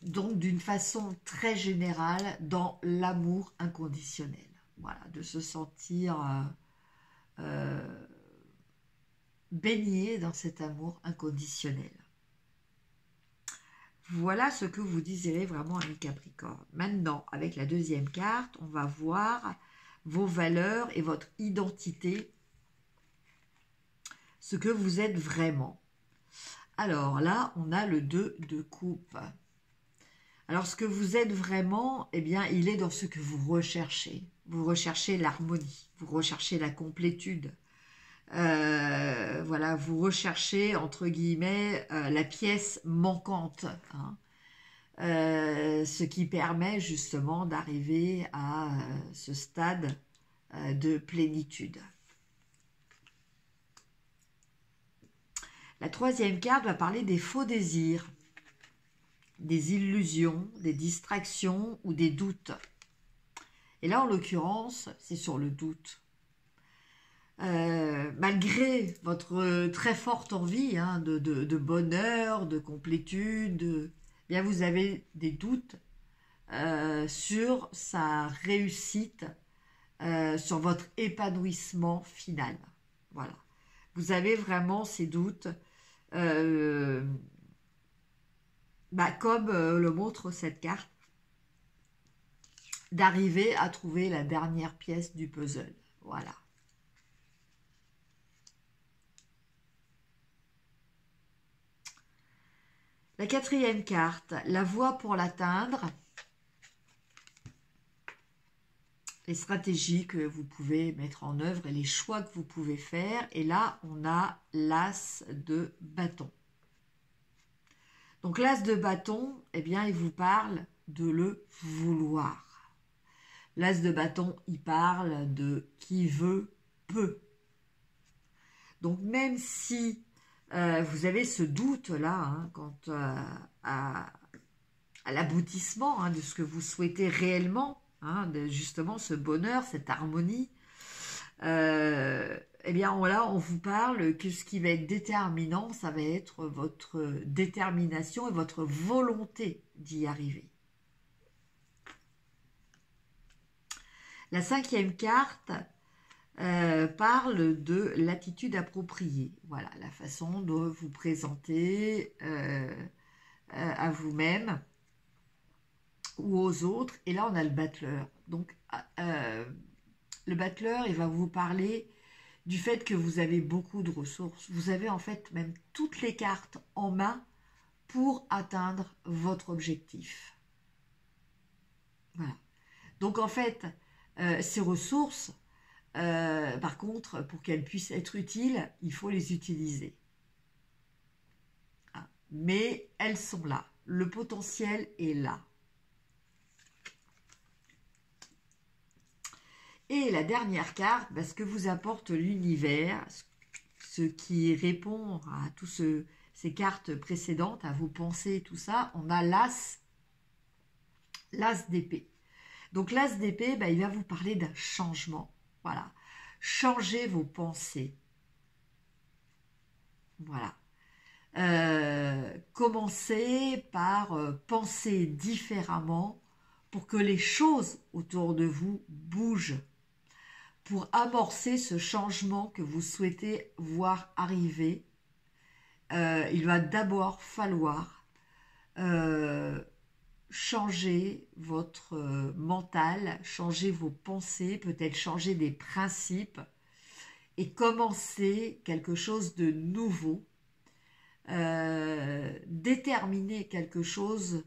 donc d'une façon très générale, dans l'amour inconditionnel. Voilà, de se sentir baigné dans cet amour inconditionnel. Voilà ce que vous désirez vraiment, ami Capricorne. Maintenant, avec la deuxième carte, on va voir vos valeurs et votre identité, ce que vous êtes vraiment. Alors là, on a le 2 de coupe. Alors, ce que vous êtes vraiment, eh bien, il est dans ce que vous recherchez. Vous recherchez l'harmonie, vous recherchez la complétude. Voilà, vous recherchez, entre guillemets, la pièce manquante, hein, ce qui permet justement d'arriver à ce stade de plénitude. La troisième carte va parler des faux désirs, des illusions, des distractions ou des doutes. Et là, en l'occurrence, c'est sur le doute. Malgré votre très forte envie, hein, de bonheur, de complétude, eh bien vous avez des doutes sur sa réussite, sur votre épanouissement final. Voilà. Vous avez vraiment ces doutes, comme le montre cette carte. d'arriver à trouver la dernière pièce du puzzle. Voilà. La quatrième carte, la voie pour l'atteindre. Les stratégies que vous pouvez mettre en œuvre et les choix que vous pouvez faire. Et là, on a l'as de bâton. Donc l'as de bâton, eh bien, il vous parle de le vouloir. L'as de bâton, il parle de qui veut, peut. Donc même si vous avez ce doute-là hein, quant à l'aboutissement hein, de ce que vous souhaitez réellement, hein, de justement ce bonheur, cette harmonie, eh bien là on vous parle que ce qui va être déterminant, ça va être votre détermination et votre volonté d'y arriver. La cinquième carte parle de l'attitude appropriée. Voilà, la façon de vous présenter à vous-même ou aux autres. Et là, on a le battleur. Donc, le battleur, il va vous parler du fait que vous avez beaucoup de ressources. Vous avez en fait même toutes les cartes en main pour atteindre votre objectif. Voilà. Donc, en fait, ces ressources, par contre, pour qu'elles puissent être utiles, il faut les utiliser. Ah, mais elles sont là. Le potentiel est là. Et la dernière carte, ce que vous apporte l'univers, ce qui répond à toutes ces cartes précédentes, à vos pensées et tout ça, on a l'as d'épée. Donc l'as d'épée, il va vous parler d'un changement. Voilà. Changez vos pensées. Voilà. Commencez par penser différemment pour que les choses autour de vous bougent. Pour amorcer ce changement que vous souhaitez voir arriver, il va d'abord falloir changer votre mental, changer vos pensées, peut-être changer des principes et commencer quelque chose de nouveau, déterminer quelque chose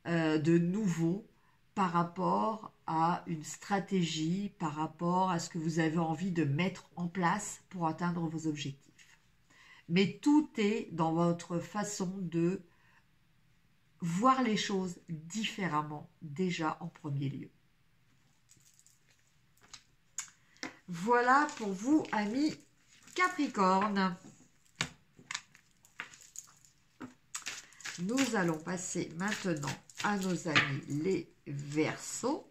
de nouveau par rapport à une stratégie, par rapport à ce que vous avez envie de mettre en place pour atteindre vos objectifs. Mais tout est dans votre façon de voir les choses différemment, déjà en premier lieu. Voilà pour vous, amis Capricorne. Nous allons passer maintenant à nos amis les Verseaux.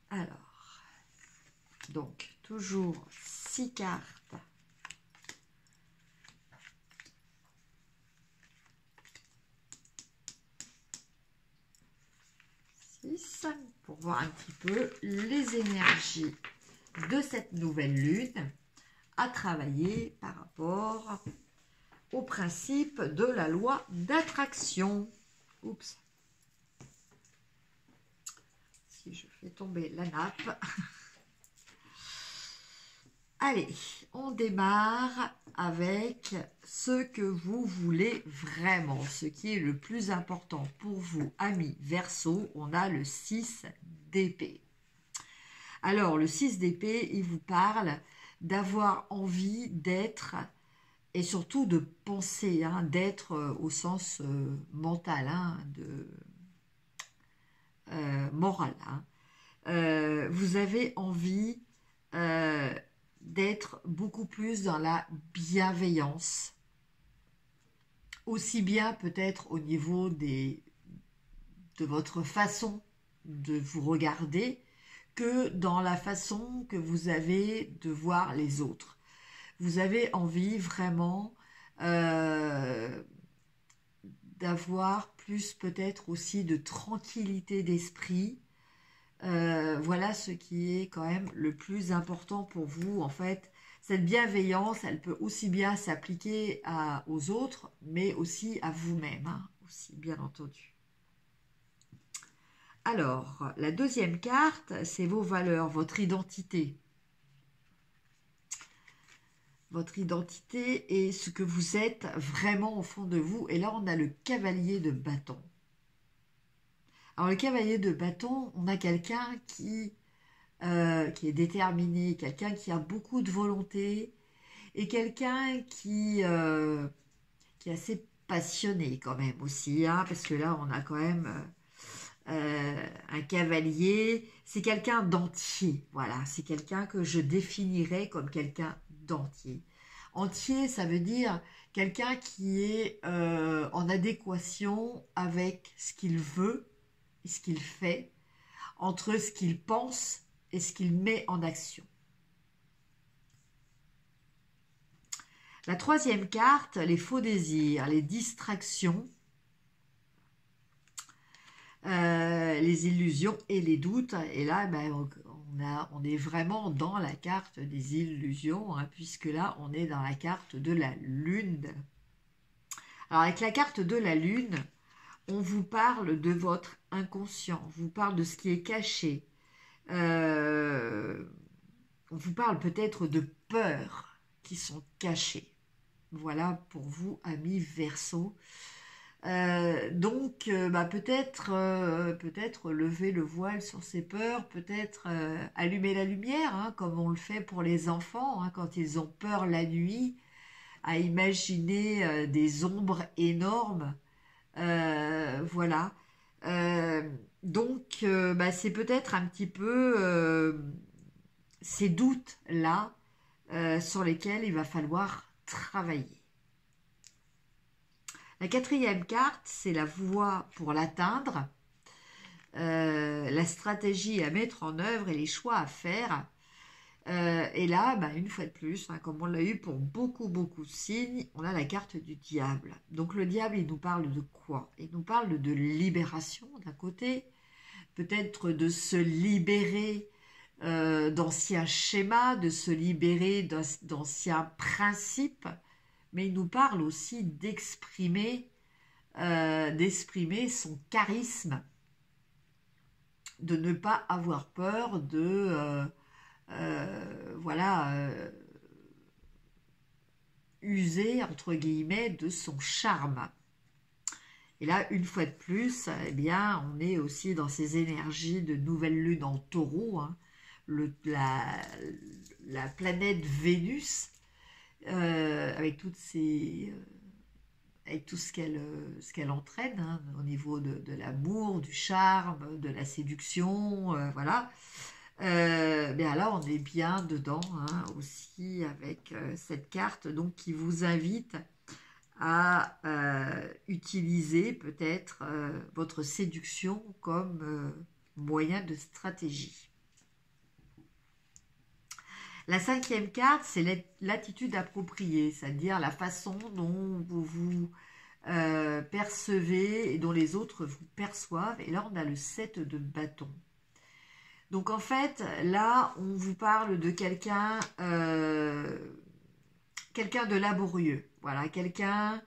Alors, donc, toujours 6 cartes. Pour voir un petit peu les énergies de cette nouvelle lune à travailler par rapport au principe de la loi d'attraction. Oups. Si je fais tomber la nappe. Allez, on démarre avec ce que vous voulez vraiment, ce qui est le plus important pour vous, amis Verseaux. On a le 6 d'épée. Alors, le 6 d'épée, il vous parle d'avoir envie d'être, et surtout de penser, hein, d'être au sens mental, hein, moral. Hein. Vous avez envie d'être beaucoup plus dans la bienveillance, aussi bien peut-être au niveau de votre façon de vous regarder que dans la façon que vous avez de voir les autres. Vous avez envie vraiment d'avoir plus peut-être aussi de tranquillité d'esprit, Voilà ce qui est quand même le plus important pour vous. En fait, cette bienveillance, elle peut aussi bien s'appliquer aux autres, mais aussi à vous-même, hein, aussi, bien entendu. Alors, la deuxième carte, c'est vos valeurs, votre identité. Votre identité et ce que vous êtes vraiment au fond de vous. Et là, on a le cavalier de bâton. Alors, le cavalier de bâton, on a quelqu'un qui est déterminé, quelqu'un qui a beaucoup de volonté et quelqu'un qui est assez passionné quand même aussi, hein, parce que là, on a quand même un cavalier, c'est quelqu'un d'entier, voilà, c'est quelqu'un que je définirais comme quelqu'un d'entier. Entier, ça veut dire quelqu'un qui est en adéquation avec ce qu'il veut et ce qu'il fait, entre ce qu'il pense et ce qu'il met en action. La troisième carte, les faux désirs, les distractions, les illusions et les doutes. Et là, ben, on est vraiment dans la carte des illusions, hein, puisque là, on est dans la carte de la lune. Alors, avec la carte de la lune, on vous parle de votre inconscient, on vous parle de ce qui est caché. On vous parle peut-être de peurs qui sont cachées. Voilà pour vous, amis Verseau. Donc, peut-être lever le voile sur ces peurs, peut-être allumer la lumière, hein, comme on le fait pour les enfants, hein, quand ils ont peur la nuit, à imaginer des ombres énormes. Voilà. C'est peut-être un petit peu ces doutes-là sur lesquels il va falloir travailler. La quatrième carte, c'est la voie pour l'atteindre, la stratégie à mettre en œuvre et les choix à faire. Et là, une fois de plus, hein, comme on l'a eu pour beaucoup de signes, on a la carte du diable. Donc le diable, il nous parle de quoi? Il nous parle de libération d'un côté, peut-être de se libérer d'anciens schémas, de se libérer d'anciens principes, mais il nous parle aussi d'exprimer son charisme, de ne pas avoir peur de user entre guillemets de son charme. Et là, une fois de plus, eh bien, on est aussi dans ces énergies de nouvelle lune en taureau, hein, la planète Vénus, avec toutes ces avec tout ce qu'elle entraîne, hein, au niveau de l'amour, du charme, de la séduction, voilà. Bien là, on est bien dedans, hein, aussi avec cette carte donc qui vous invite à utiliser peut-être votre séduction comme moyen de stratégie. La cinquième carte, c'est l'attitude appropriée, c'est-à-dire la façon dont vous vous percevez et dont les autres vous perçoivent. Et là, on a le 7 de bâton. Donc en fait, là, on vous parle de quelqu'un de laborieux, voilà, quelqu'un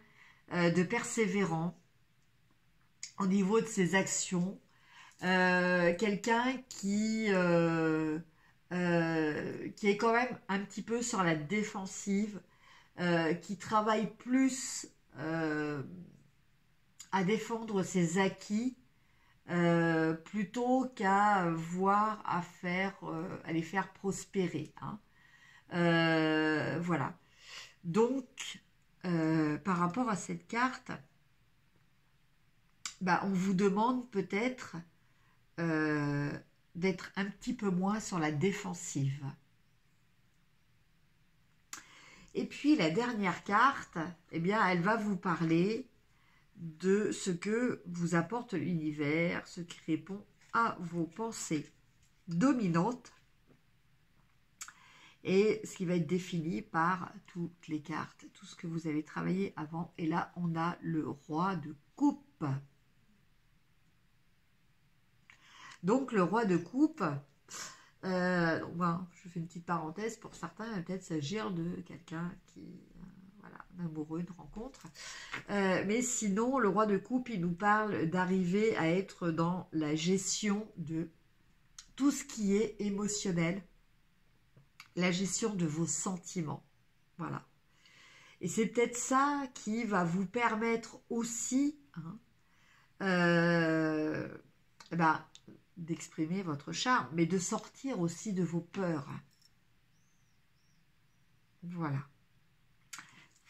de persévérant au niveau de ses actions, quelqu'un qui est quand même un petit peu sur la défensive, qui travaille plus à défendre ses acquis plutôt qu'à voir à les faire prospérer, hein. Voilà. Donc, par rapport à cette carte, on vous demande peut-être d'être un petit peu moins sur la défensive. Et puis la dernière carte, eh bien, elle va vous parler de ce que vous apporte l'univers, ce qui répond à vos pensées dominantes et ce qui va être défini par toutes les cartes, tout ce que vous avez travaillé avant. Et là, on a le roi de coupe. Donc le roi de coupe, donc, ben, je fais une petite parenthèse, pour certains, il va peut-être s'agir de quelqu'un qui, voilà, un amoureux, une rencontre. Mais sinon, le roi de coupe, il nous parle d'arriver à être dans la gestion de tout ce qui est émotionnel, la gestion de vos sentiments. Voilà. Et c'est peut-être ça qui va vous permettre aussi ben, d'exprimer votre charme, mais de sortir aussi de vos peurs. Voilà.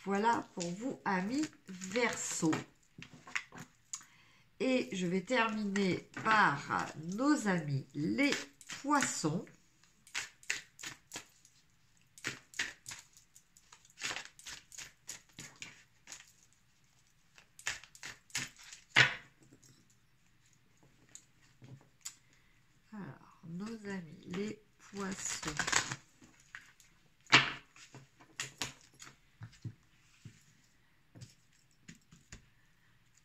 Voilà pour vous, amis Verseau. Et je vais terminer par nos amis les Poissons. Alors, nos amis les Poissons.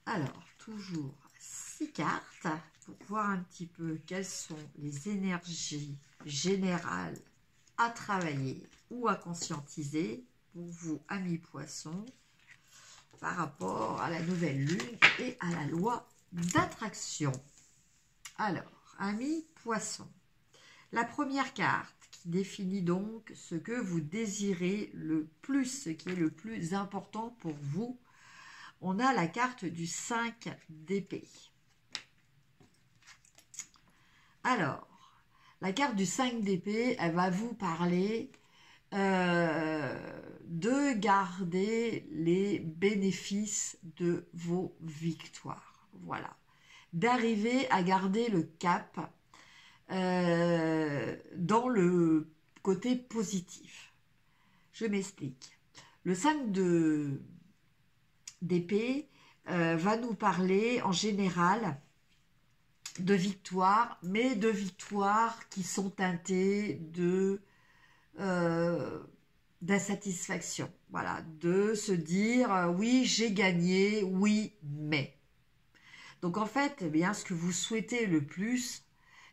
Alors, toujours 6 cartes pour voir un petit peu quelles sont les énergies générales à travailler ou à conscientiser pour vous, amis Poissons, par rapport à la nouvelle lune et à la loi d'attraction. Alors, amis Poissons, la première carte qui définit donc ce que vous désirez le plus, ce qui est le plus important pour vous. On a la carte du 5 d'épée. Alors, la carte du 5 d'épée, elle va vous parler de garder les bénéfices de vos victoires. Voilà. D'arriver à garder le cap dans le côté positif. Je m'explique. Le 5 d'épée va nous parler en général de victoires, mais de victoires qui sont teintées d'insatisfaction. Voilà, de se dire oui, j'ai gagné, oui, mais. Donc en fait, eh bien, ce que vous souhaitez le plus,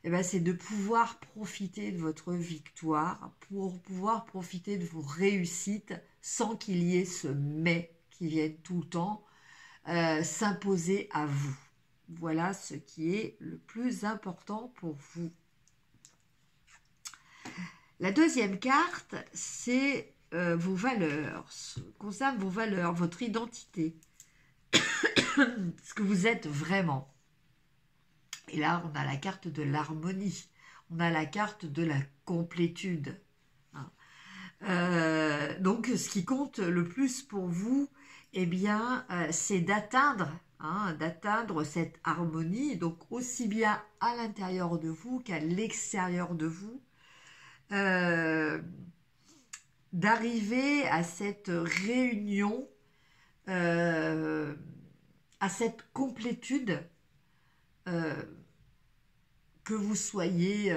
eh bien, c'est de pouvoir profiter de votre victoire, pour pouvoir profiter de vos réussites sans qu'il y ait ce mais qui vienne tout le temps s'imposer à vous. Voilà ce qui est le plus important pour vous. La deuxième carte, c'est vos valeurs, ce qui concerne vos valeurs, votre identité, ce que vous êtes vraiment. Et là, on a la carte de l'harmonie, on a la carte de la complétude. Donc, ce qui compte le plus pour vous, eh bien, c'est d'atteindre cette harmonie, donc aussi bien à l'intérieur de vous qu'à l'extérieur de vous, d'arriver à cette réunion, à cette complétude, que vous soyez,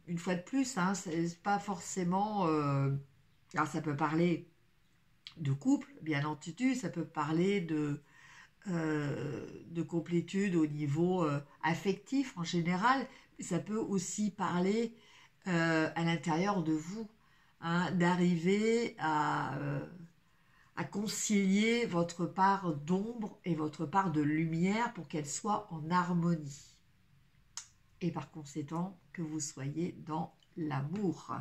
une fois de plus, c'est pas forcément, alors ça peut parler de couple, bien entendu, ça peut parler de complétude au niveau affectif en général, mais ça peut aussi parler à l'intérieur de vous, d'arriver à concilier votre part d'ombre et votre part de lumière pour qu'elle soit en harmonie. Et par conséquent, que vous soyez dans l'amour.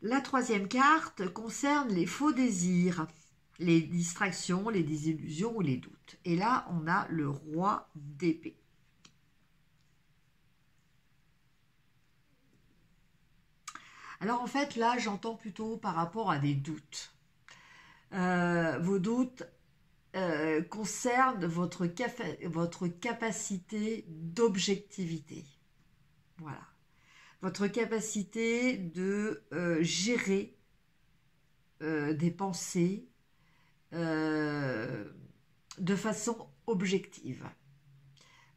La troisième carte concerne les faux désirs, les distractions, les désillusions ou les doutes. Et là, on a le roi d'épée. Alors en fait, là, j'entends plutôt par rapport à des doutes. Vos doutes concernent votre capacité d'objectivité. Voilà. Votre capacité de gérer des pensées de façon objective.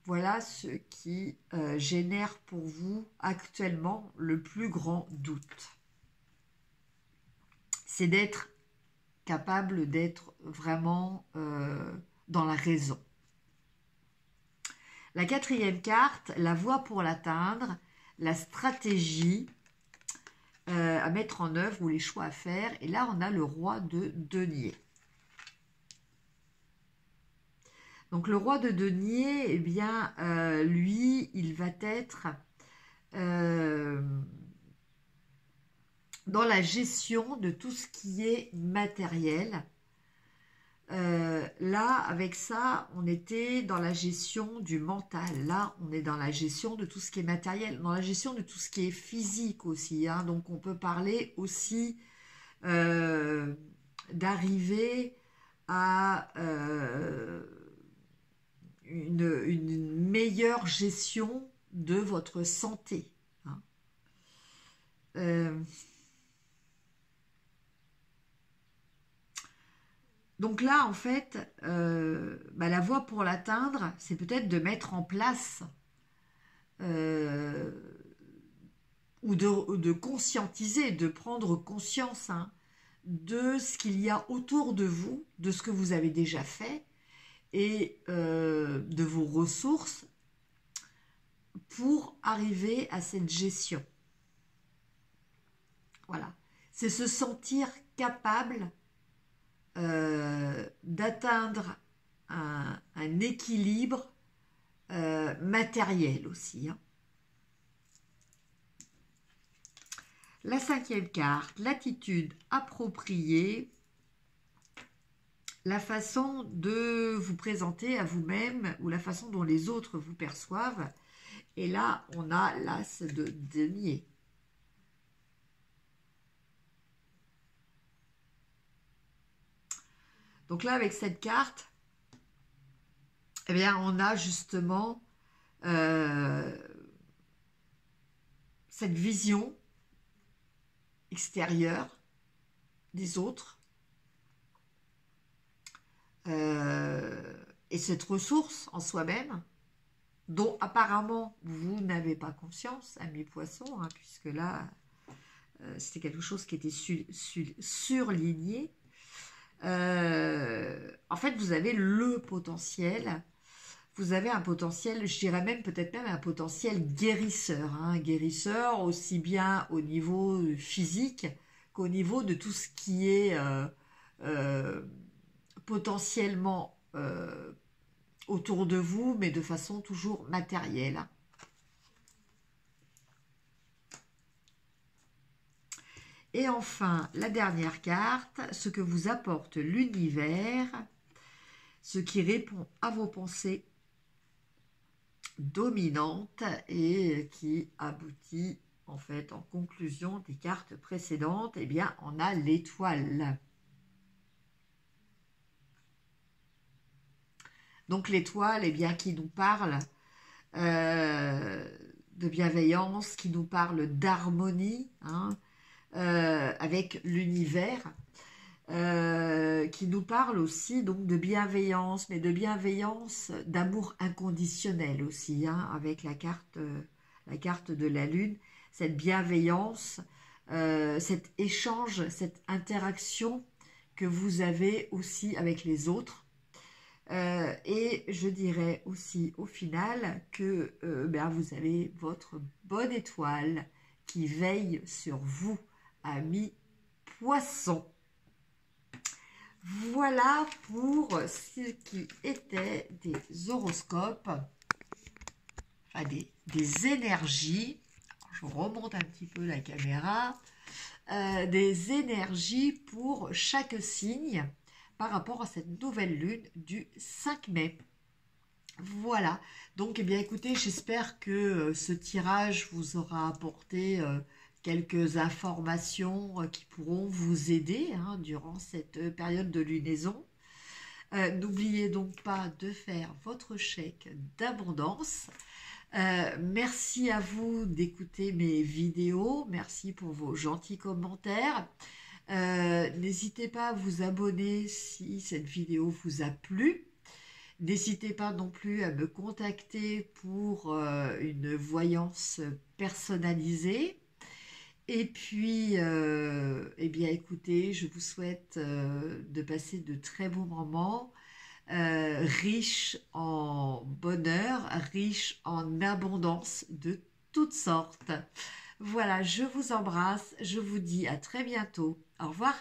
Voilà ce qui génère pour vous actuellement le plus grand doute. C'est d'être capable d'être vraiment dans la raison. La quatrième carte, la voie pour l'atteindre, la stratégie à mettre en œuvre ou les choix à faire. Et là, on a le roi de denier. Donc, le roi de denier, eh bien, lui, il va être dans la gestion de tout ce qui est matériel. Là, avec ça, on était dans la gestion du mental. Là, on est dans la gestion de tout ce qui est matériel, dans la gestion de tout ce qui est physique aussi. Hein. Donc, on peut parler aussi d'arriver à une meilleure gestion de votre santé. Hein. Donc là, en fait, la voie pour l'atteindre, c'est peut-être de mettre en place ou de conscientiser, de prendre conscience de ce qu'il y a autour de vous, de ce que vous avez déjà fait et de vos ressources pour arriver à cette gestion. Voilà. C'est se sentir capable d'atteindre un équilibre matériel aussi. Hein. La cinquième carte, l'attitude appropriée, la façon de vous présenter à vous-même ou la façon dont les autres vous perçoivent. Et là, on a l'as de denier. Donc là, avec cette carte, eh bien, on a justement cette vision extérieure des autres et cette ressource en soi-même dont apparemment vous n'avez pas conscience, amis poissons, hein, puisque là, c'était quelque chose qui était surligné. En fait, vous avez le potentiel, vous avez un potentiel, je dirais même peut-être même un potentiel guérisseur, hein, guérisseur aussi bien au niveau physique qu'au niveau de tout ce qui est potentiellement autour de vous, mais de façon toujours matérielle. Et enfin, la dernière carte, ce que vous apporte l'univers, ce qui répond à vos pensées dominantes et qui aboutit en fait en conclusion des cartes précédentes, eh bien on a l'étoile. Donc l'étoile, eh bien, qui nous parle de bienveillance, qui nous parle d'harmonie, hein, avec l'univers, qui nous parle aussi donc de bienveillance, mais de bienveillance, d'amour inconditionnel aussi, hein, avec la carte de la Lune, cette bienveillance, cet échange, cette interaction que vous avez aussi avec les autres. Et je dirais aussi au final que vous avez votre bonne étoile qui veille sur vous, amis poissons. Voilà pour ce qui était des horoscopes, enfin des énergies. Je remonte un petit peu la caméra. Des énergies pour chaque signe par rapport à cette nouvelle lune du 5 mai. Voilà, donc eh bien écoutez, j'espère que ce tirage vous aura apporté quelques informations qui pourront vous aider hein, durant cette période de lunaison. N'oubliez donc pas de faire votre chèque d'abondance. Merci à vous d'écouter mes vidéos, merci pour vos gentils commentaires. N'hésitez pas à vous abonner si cette vidéo vous a plu. N'hésitez pas non plus à me contacter pour une voyance personnalisée. Et puis, eh bien écoutez, je vous souhaite de passer de très bons moments. riche en bonheur, riche en abondance de toutes sortes. Voilà, je vous embrasse, je vous dis à très bientôt. Au revoir.